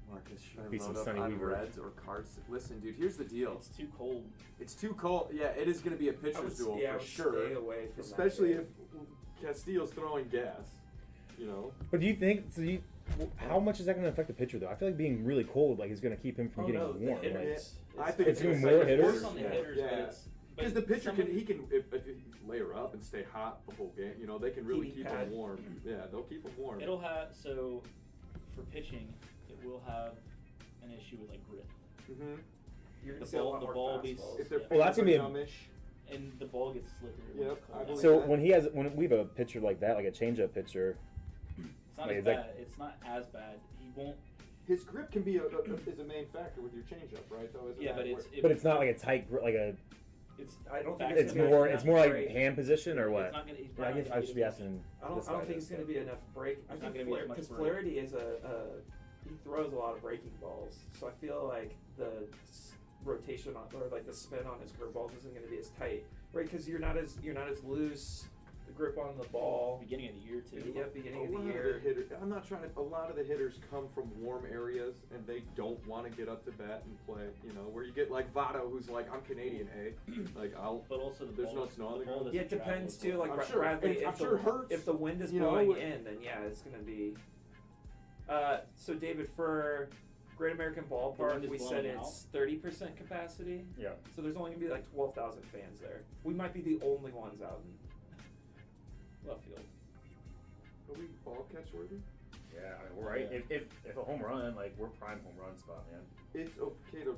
Marcus, should Be I some load up Sonny on Weaver. Reds or cards? Listen, dude, here's the deal. It's too cold. It's too cold. Yeah, it is going to be a I pitcher's would, duel yeah, I for would sure. stay away from Especially that if Castillo's throwing gas. You know? But do you think? How much is that going to affect the pitcher though? I feel like being really cold is going to keep him from Oh, getting no, the warm. hitters. I think It's gonna even say more the hitters? Force on the Yeah, hitters, yeah. but it's Because the pitcher somebody- can if he layer up and stay hot the whole game, you know, they can really Heating keep pad. him warm. Yeah, they'll keep him warm. It'll have so for pitching, it will have an issue with like grip, Mm-hmm. You're The gonna see a ball- lot the more ball be- fastballs. If their Yeah. Well, that's gonna be a- numbing. and the ball gets slippery. when Yep, it's I cold. believe So that. when we have a pitcher like that, like a changeup pitcher, It's not Wait, as is that- bad. It's not as bad. He won't. His grip can be is a main factor with your changeup, right? Though, isn't Yeah, that but where- it's but it's not like a tight grip, like a. it's. I don't think back- It's gonna be more. enough It's more like break. hand position or what? It's not gonna, he's Yeah, I probably guess not I gonna should get be as asking. I don't think it's going to be enough break. I There's think not gonna be as much because break. Flaherty is he throws a lot of breaking balls, so I feel like the rotation on or like the spin on his curveballs isn't going to be as tight, right? Because you're not as loose. The grip on the ball. beginning of the year too. Yep, beginning A of the lot year. of the hitters, I'm not trying to. A lot of the hitters come from warm areas, and they don't want to get up to bat and play. You know, where you get like Votto, who's like, "I'm Canadian, hey." Like I'll. But also the There's ball, no snow on the ball ground. doesn't Yeah, it travel depends as too. well. Like I'm sure. Bradley, I'm if sure the it hurts, if the wind is you know, blowing with- in, then yeah, it's going to be. So David, for Great American The Ballpark, wind is we said blowing it's 30% capacity. Yeah. So there's only gonna be like 12,000 fans there. We might be the only ones out in left field. Are we ball catch worthy? Yeah, I mean, we're right. Yeah. If a home run, like we're prime home run spot, man. It's okay to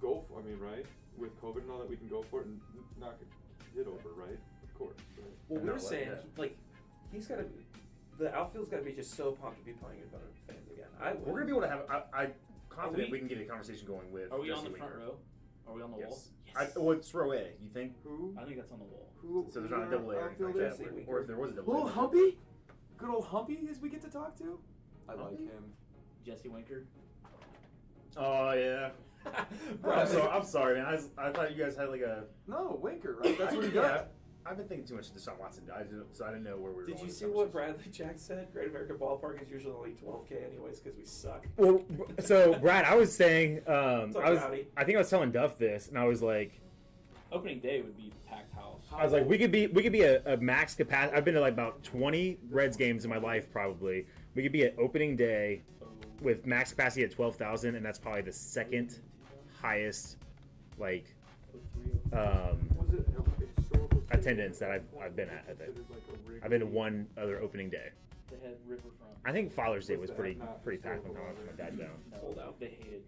go for. I mean, right? With COVID and all that, we can go for it and knock it hit over, right? Of course. Right? Well, I we know, were like, saying yeah. like he's gotta. The outfield's gotta be just so pumped to be playing in front of fans again. We're gonna be able to have. I'm confident we- we can get a conversation going with. Are we on Jesse the front Winker. row? Are we on the wall? Yes. Yes. What's row A? You think? Who? I think that's on the wall. Who? So there's not a double A or anything like outfielder? that. Or if there was a double A. Little Humpy? Good old Humpy as we get to talk to? I like Humpy? him. Jesse Winker. Oh yeah. I'm sorry, man. I thought you guys had like a. No, Winker, right? That's what he Yeah. does. I've been thinking too much of Deshaun Watson, so I didn't know where we were. Did going you with see this what conversation. Bradley Jack said? Great American Ballpark is usually only 12K anyways because we suck. Well, so Brad, I was saying, up, Rowdy? I think I was telling Duff this, and I was like, Opening day would be packed house. I was like, we could be a max capacity. I've been to like about 20 Reds games in my life, probably. We could be at opening day with max capacity at 12,000, and that's probably the second highest, like, Was it a historical attendance that I've been at, I think. Considered like a Wrigley? I've been to one other opening day. They had Riverfront. I think Father's Day Was was that pretty not packed when historical? my dad down. No, Sold out. They hated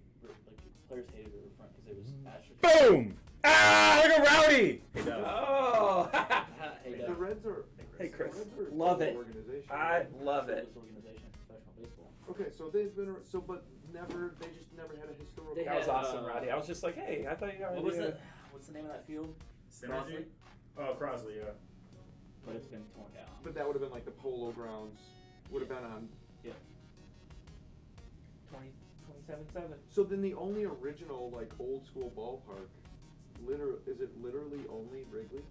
players hated Riverfront because it was Boom! Ah, look at Rowdy! Hey, Duff. Oh! Hey, The Reds are. Hey, Chris. the Reds are a Love cool it. Organization. I love it. This organization, professional baseball. Okay, so they've been but never. They just never had a historical. They That was had, awesome, Rowdy. I was just like, hey, I thought you already. What was that? What's the name of that field? Synergy? Oh, Crosley, yeah. But it's been torn down. But that would have been like the Polo Grounds. Would have been on. 27-7. So then the only original like old school ballpark, is it literally only Wrigley?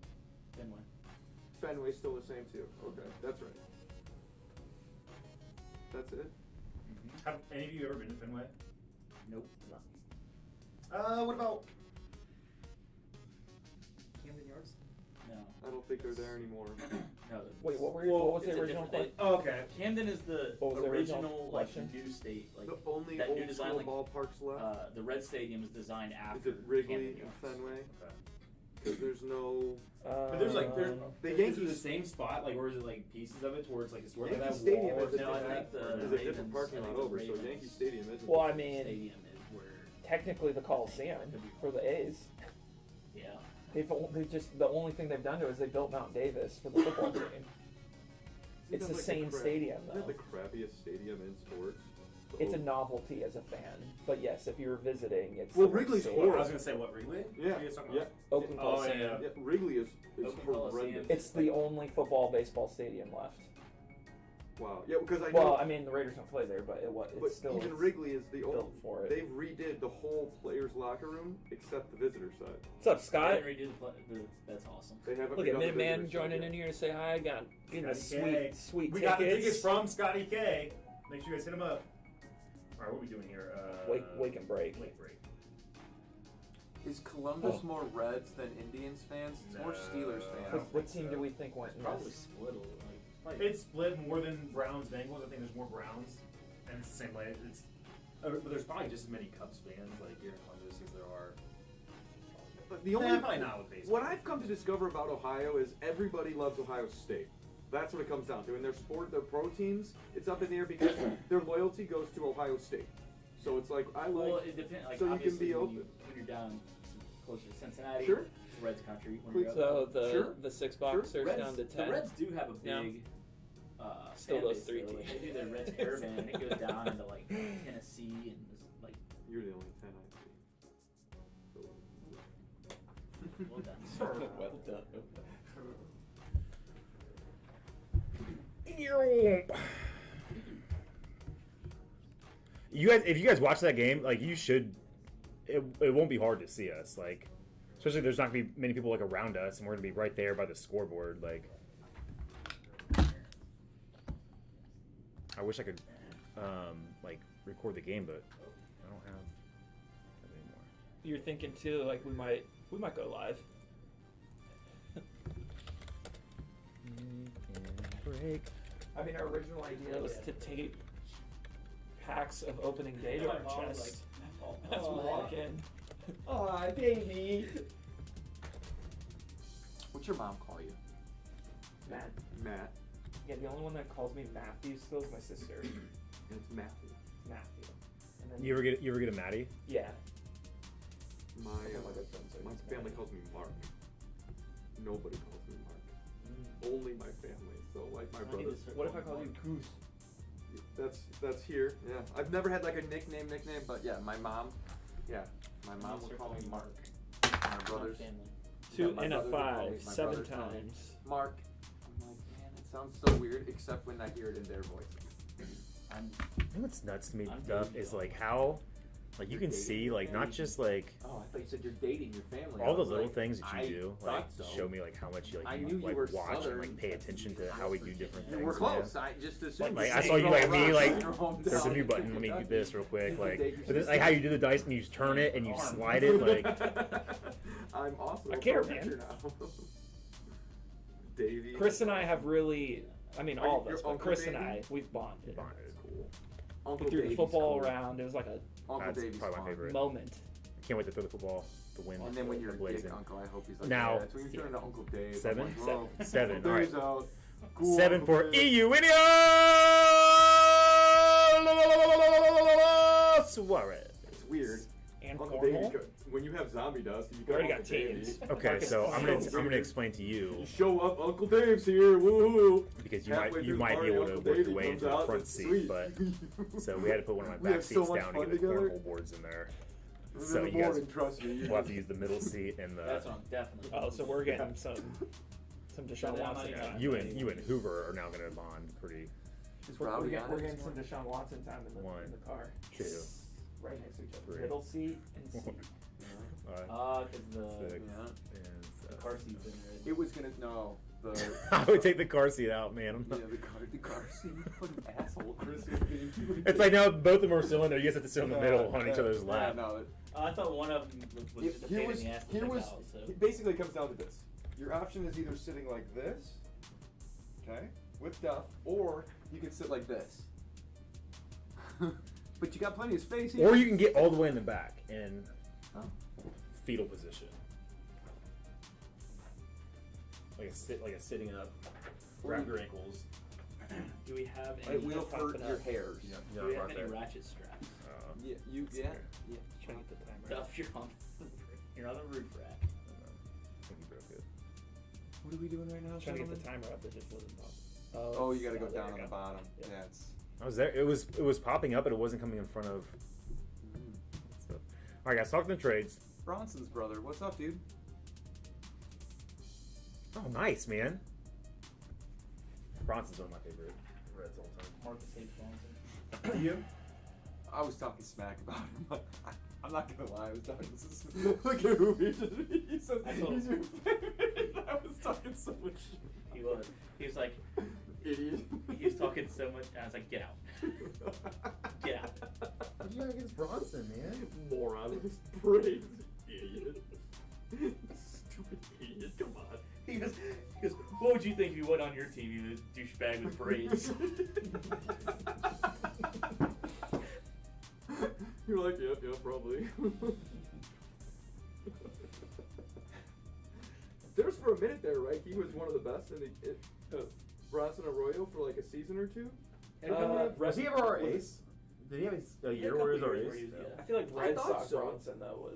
Fenway. Fenway's still the same too. Okay, that's right. That's it. Have any of you ever been to Fenway? Nope. What about Camden Yards? No. I don't think they're there anymore. No. Wait, what was it's the a original different- question? Oh, okay. Camden is the What was the original original like question? new state. Like The only that new old design, school like, ballparks left. the Red Stadium is designed Is after it Wrigley Camden and Yards. Fenway? Because there's no. But there's like The is it the Yankees. same spot, like, or is it like pieces of it, to where it's like it's where Yankee that Stadium wall is a No, I different, think the is a different Ravens- parking I lot think the over, so Ravens. Yankee Stadium isn't. Well, I mean, Stadium is where. technically the Coliseum for the A's. Yeah. They just the only thing they've done to it is they built Mount Davis for the football team. It's Isn't the that same stadium, Isn't that though. the crappiest stadium in sports? It's a novelty as a fan, but yes, if you're visiting, it's Well, the Wrigley's stadium. horrible. I was gonna say what Wrigley? Yeah, What are you talking yeah. about? Oakland Oh, Coliseum. yeah. Yeah, Wrigley is Oakland Coliseum. horrendous. It's the only football baseball stadium left. Wow. Yeah, because I know. Well, I mean, the Raiders don't play there, but but it's still even Wrigley is the only. built for it. They've redid the whole players' locker room except the visitor side. What's up, I Scott? didn't redo that's awesome. They haven't Look at redone the Minuteman visitor joining side in yet. here to say hi. Got getting the Scotty K. sweet We tickets. got the tickets from Scotty K. Make sure you guys hit him up. All right, what are we doing here? Wake and break. Wake break. Is Columbus Oh. more Reds than Indians fans? It's more Steelers I fans. don't What think team so. do we think went in Probably this? split a little. It's split more than Browns Bengals. I think there's more Browns, and it's the same way. It's but there's probably just as many Cubs fans like here in Columbus as there are. But the only probably not with baseball. What I've come to discover about Ohio is everybody loves Ohio State. That's what it comes down to. In their sport, their pro teams, it's up in the air because their loyalty goes to Ohio State. So it's like I like. Well, it depends. Like, so you can obviously, be when open. when you're down closer to Cincinnati, Sure. it's Reds country. When Cle- you're up, So the Sure. the six boxers Reds, down to 10. The Reds do have a Yeah. big. Still fan those base, three though. Like, teams. they do their Reds caravan, and it goes down into like Tennessee and just, like. You're the only 10 I see. Well done. Well done. You guys, if you guys watch that game, like you should, it won't be hard to see us. Like, especially there's not gonna be many people like around us, and we're gonna be right there by the scoreboard. Like, I wish I could, like record the game, but I don't have that anymore. You're thinking too, like we might go live. Break. I mean, our original idea was to tape packs of opening day to My our mom was chest like, as we walk in. Aw, baby. What's your mom call you? Matt. Matt. Yeah, the only one that calls me Matthew still is my sister, It's Matthew. Matthew. And then You ever get a Maddie? yeah. My my family calls me Mark. Nobody calls me Mark. Only my family. So like my brother. What if I call you Goose? That's here. Yeah, I've never had like a nickname, but yeah, my mom would call me Mark. My brothers. family. Two my and a brothers would call me- 5, my 7 brothers call me times. Mark. I'm like, man, it sounds so weird, except when I hear it in their voices. I'm, You know what's nuts to me, I'm Duff, dating is you. like how, like you can Dating see your like not family. just like Oh, I thought you said you're dating your family. all I the was little like, things that I you do, thought like so. show me like how much you I like knew you you like were watch and Southern. like pay attention to how we do different things. We're man. close. I just assumed. Like you I said saw you you're like all me right. like Your hometown. there's a new button. Let me do this real quick. You can Like date your but this, sister. like how you do the dice and you turn it and you slide it like I'm also I a care, pro man. pitcher now. Davey. Chris and I have really, I mean, Are all you- of us, your but Uncle Chris and Davey? I, we've bonded. bonded. Cool. Uncle We threw the Davey's football cool. around. It was like a Uncle That's Davey's probably my fun. favorite. moment. Can't wait to throw the football to win. And then when you're a blazing. big uncle, I hope he's like, Now- yeah, that's when you're turning to Uncle Dave. I'm Seven? like, whoa, Seven, Uncle all right. Dave's out. Cool, 7 Uncle for Dave. EU India Suarez. It's weird. And Uncle Davey, cornhole. when you have zombie dust, you We already Uncle got Davey. teams. Okay, Marcus so I'm Clemens. gonna explain to you You show up, Uncle Dave's here. Woo! because you Halfway might through the be party, able to Uncle work your Davey way comes into the out, front it's seat, sweet. but so we had to put one of my We back have so seats much down to fun get the together. cornhole boards in there. In So the you guys morning, trust me. will have to use the middle seat and the That's what I'm definitely. Oh, so we're getting some Deshaun Yeah, Watson yeah. time. you and Hoover are now gonna bond pretty. Is We're Rowdy on we're it getting this some morning? Deshaun Watson time in One. the car. 2, Right next to each other. 3. Middle seat and seat. 5, Because the 6, Yeah. and car seat's in there. It was gonna the I would take the car seat out, man. I'm not- the car seat. What an asshole Chris would be. It's like now both of them are still in there. You guys have to sit in the middle on each Yeah, other's lap. Yeah, no, I thought one of them was just a pain in the ass to here take was out. So. it basically comes down to this. Your option is either sitting like this, okay, with Duff, or you can sit like this. But you got plenty of space here. Or you can get all the way in the back in Oh. fetal position, like a sitting up, wrap your ankles. Do we have any? It will hurt your hairs. Do we have any ratchet straps? Yeah, It's okay. Trying to get the timer. Duff, you're on. You're on the roof rack. I think you broke it. What are we doing right now? Trying to get the gentlemen? timer up, it just wasn't popping. Oh, you gotta go there down we on the bottom. Yep. Yeah, it's. I was there. It was popping up, but it wasn't coming in front of. So. All right, guys, talking the trades. Bronson's brother. What's up, dude? Oh, nice, man. Bronson's one of my favorite Reds all the time. Marcus hates Bronson. Do you? I was talking smack about him. I'm not gonna lie. I was talking. Look at who he says I told he's him. your favorite. I was talking so much shit. He was. He was like, Idiot. he was talking so much, and I was like, get out. Get out. What do you got against Bronson, man? Moron with his braids. Idiot. Stupid idiot. Come on. He goes, what would you think if you went on your team, you douchebag with braids? You're like, yep, probably. There's for a minute there, right? He was one of the best in the Bronson Arroyo for like a season or two. Was he ever our ace? Did he have a year where he was our ace? I feel like I Red thought Sox so. Bronson though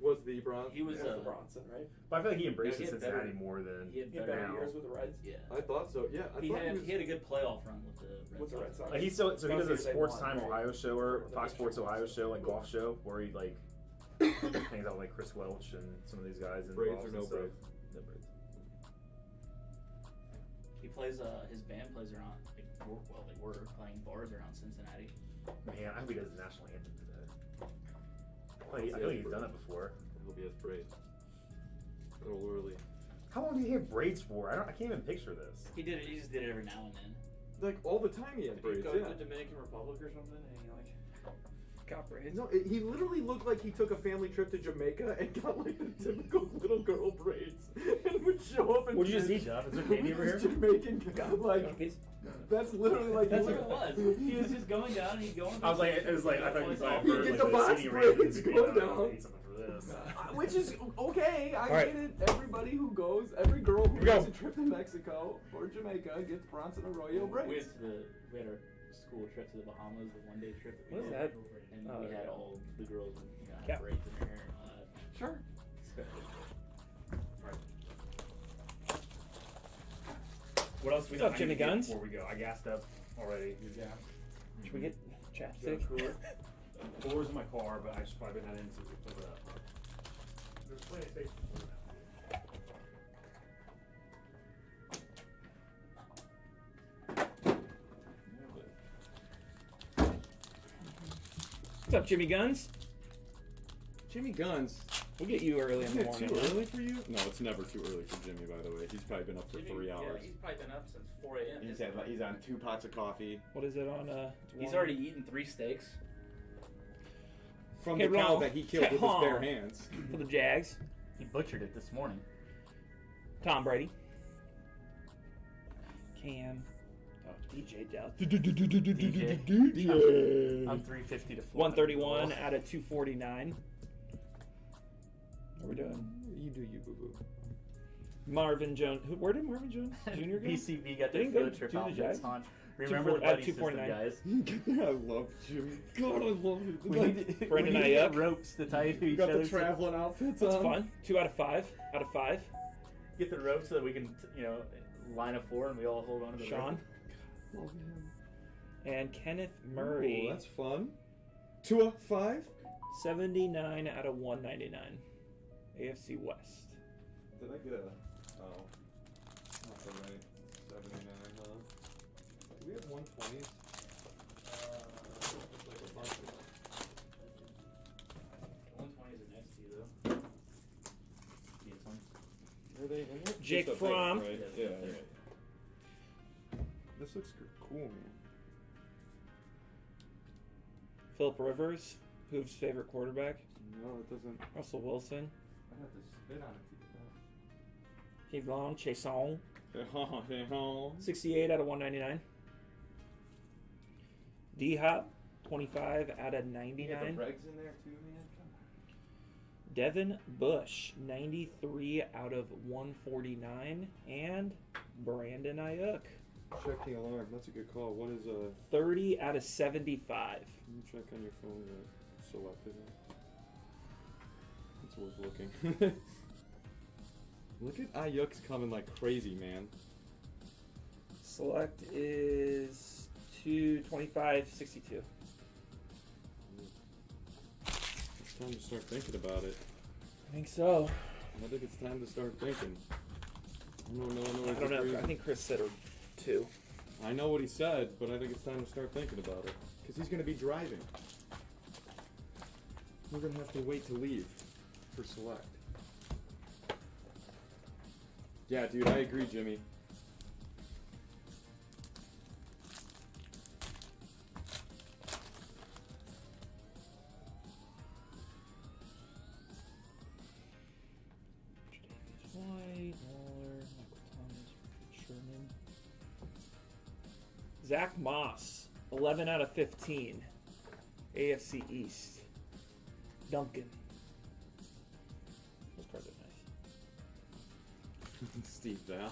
Was the Bronson? He was the Bronson, right? But I feel like he embraced he had Cincinnati better- more than he had He had better better now. years with the Reds. Yeah. I thought so. Yeah, I He thought had, was. he had a good playoff run with the With the Red Sox. Like he still, so he does a They Sports won, Time right? Ohio show or Before the Fox Sports district Ohio was- show, like golf show, where he like hangs out with like Chris Welch and some of these guys. And Braids golfs or no and stuff. braids? No braids. He plays, his band plays around, like, they were playing bars around Cincinnati. Man, I hope he does the national anthem today. I feel like he's done it before. I hope he has braids. A little early. How long did he have braids for? I can't even picture this. He just did it every now and then. Like all the time he had Did he braids. go Yeah. to the Dominican Republic or something and he like got braids? No, he literally looked like he took a family trip to Jamaica and got like the typical little girl braids and would show up and What'd you just eat, Duff? Is there candy over here? Jamaican guy, like that's literally like That's what it was. He was just going down and he'd go on. I was like, it was like, I thought he was like, You get the box braids, go down. Eat something for this. Which is okay. I right. get it. Everybody who goes, every girl who Here we go. takes a trip to Mexico or Jamaica gets Bronson Arroyo braids. We had our school trip to the Bahamas, the one-day trip. That we What is did, that? And Oh, we had yeah. all the girls with Yeah. braids in their hair and all that. Sure. What else do we What's up, I need Jimmy to get Guns? Before we go, I gassed up already. Should we get chapstick? Doors in my car, but I should probably put that in so we can fill it up. There's plenty of space for that. What's up, Jimmy Guns? Jimmy Guns. We'll get you early in the morning. Too early for you? No, it's never too early for Jimmy. By the way, he's probably been up for 3 hours. Yeah, he's probably been up since 4 a.m. He's on 2 pots of coffee What is it on? He's already eaten 3 steaks. from Hey, the cow Ron. that he killed with his bare hands. for the Jags. He butchered it this morning. Tom Brady. Cam. Oh, DJ Dallas. DJ. I'm 350 to 400. 131 out of 249. What are we doing? You do you, boo boo. Marvin Jones. Where did Marvin Jones Jr. go? BCB got They their didn't go field trip to the out Jags? this time. Remember the 240 buddy system, 249. guys. I love Jimmy. God, I love him. Brandon we need to Ayuk. get ropes to tie to You each got other. the traveling outfits That's on. fun. 2 out of 5. Out of 5. Get the ropes so that we can, line of 4 and we all hold on to the Sean. rope. Love him. And Kenneth Murray. Ooh, that's fun. 2 of 5. 79 out of 199. AFC West. Did I get a? Oh, that's alright. 79, huh? Do we have 120s? Like a bunch of them. 120s are next to you, though. Need some? Are they in it? Jake Just up there, Fromm. right? Yeah, Yeah, there. yeah. This looks cool, man. Philip Rivers. Who's favorite quarterback? No, it doesn't. Russell Wilson. I have to spit on it. Kevon Chason. To 68 out of 199. D-Hop. 25 out of You got the 99. regs in there too, man. Devin Bush. 93 out of 149. And Brandon Ayuk. Check the alarm. That's a good call. What is 30 out of 75. Can you check on your phone the selected one? It's worth looking. Look at Ayuk's coming like crazy, man. Select is 225.62. It's time to start thinking about it. I think so. I think it's time to start thinking. No, I don't know. I think Chris said 2. I know what he said, but I think it's time to start thinking about it. Because he's going to be driving. We're going to have to wait to leave for select. Yeah, dude, I agree, Jimmy. White, Waller, Michael Thomas, Richard Sherman. Zach Moss, 11 out of 15. AFC East. Duncan. Those cards are nice. Steve Val.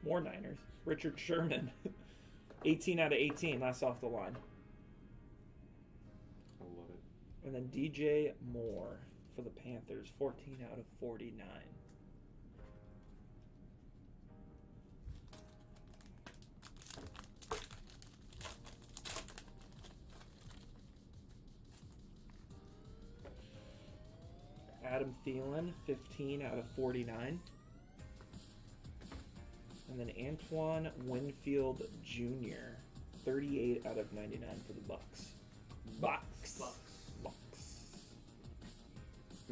More Niners. Richard Sherman. 18 out of 18. Last off the line. I love it. And then DJ Moore for the Panthers. 14 out of 49. Adam Thielen, 15 out of 49. And then Antoine Winfield Jr., 38 out of 99 for the Bucks. Bucks.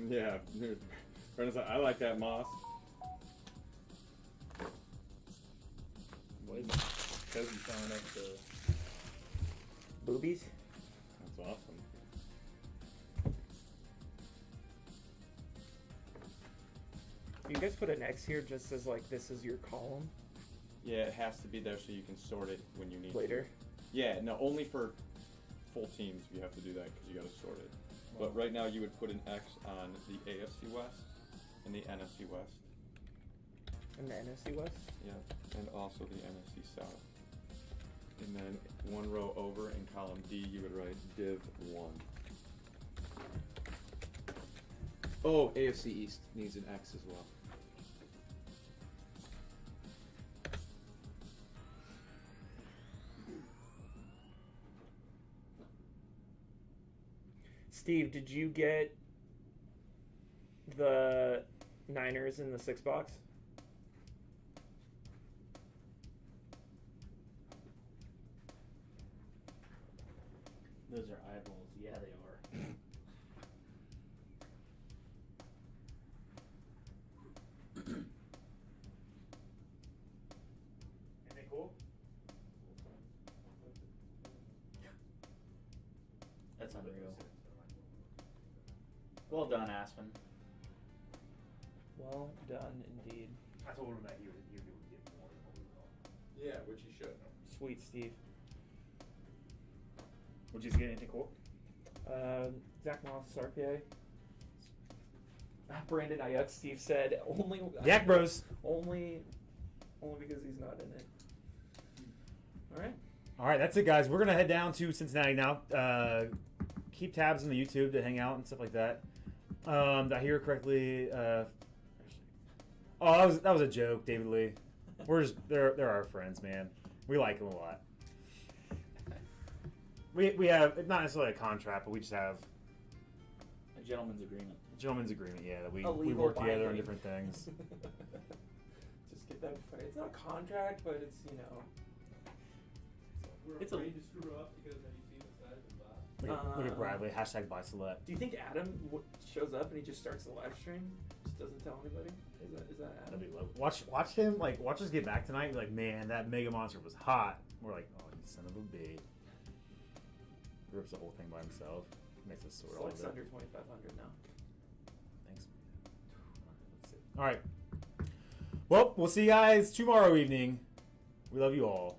Yeah, Brendan's like, I like that, Moss. What is Kobe showing up the Boobies? That's awesome. You guys put an X here just as like this is your column Yeah, it has to be there so you can sort it when you need later. to. Yeah, no, only for full teams you have to do that because you got to sort it. But right now you would put an X on the AFC West and the NFC West. And the NFC West? Yeah, and also the NFC South. And then one row over in column D you would write Div 1. Oh, AFC East needs an X as well. Steve, did you get the Niners in the 6 box? Those are eyeballs. Yeah, they are. Anything cool? That's unreal. Well done, Aspen. Well done indeed. I told him that he would get more than what we thought. Yeah, which he should. Sweet, Steve. Would you get anything cool? Zach Moss, RPA. Brandon Ayuk, Steve said only. Yak Bros. Only because he's not in it. All right. All right, that's it, guys. We're gonna head down to Cincinnati now. Keep tabs on the YouTube to hang out and stuff like that. Did I hear correctly? Oh, that was a joke, David Lee. We're just they're our friends, man. We like them a lot. We have not necessarily a contract, but we just have A gentleman's agreement. a gentleman's agreement. Yeah, that we A legal work together on binding. different things. Just get that. It's not a contract, but it's We're It's afraid to screw up because have you seen the size of that? Look at Bradley. Hashtag buy select. Do you think Adam shows up and he just starts the live stream? Just doesn't tell anybody? Is that Adam? That'd be low. Watch him watch us get back tonight. And be like, man, that Mega Monster was hot. We're like, oh, you son of a b. Rips the whole thing by himself. Makes us sort all of It's it. under 2,500 now. Thanks. Let's see. All right. Well, we'll see you guys tomorrow evening. We love you all.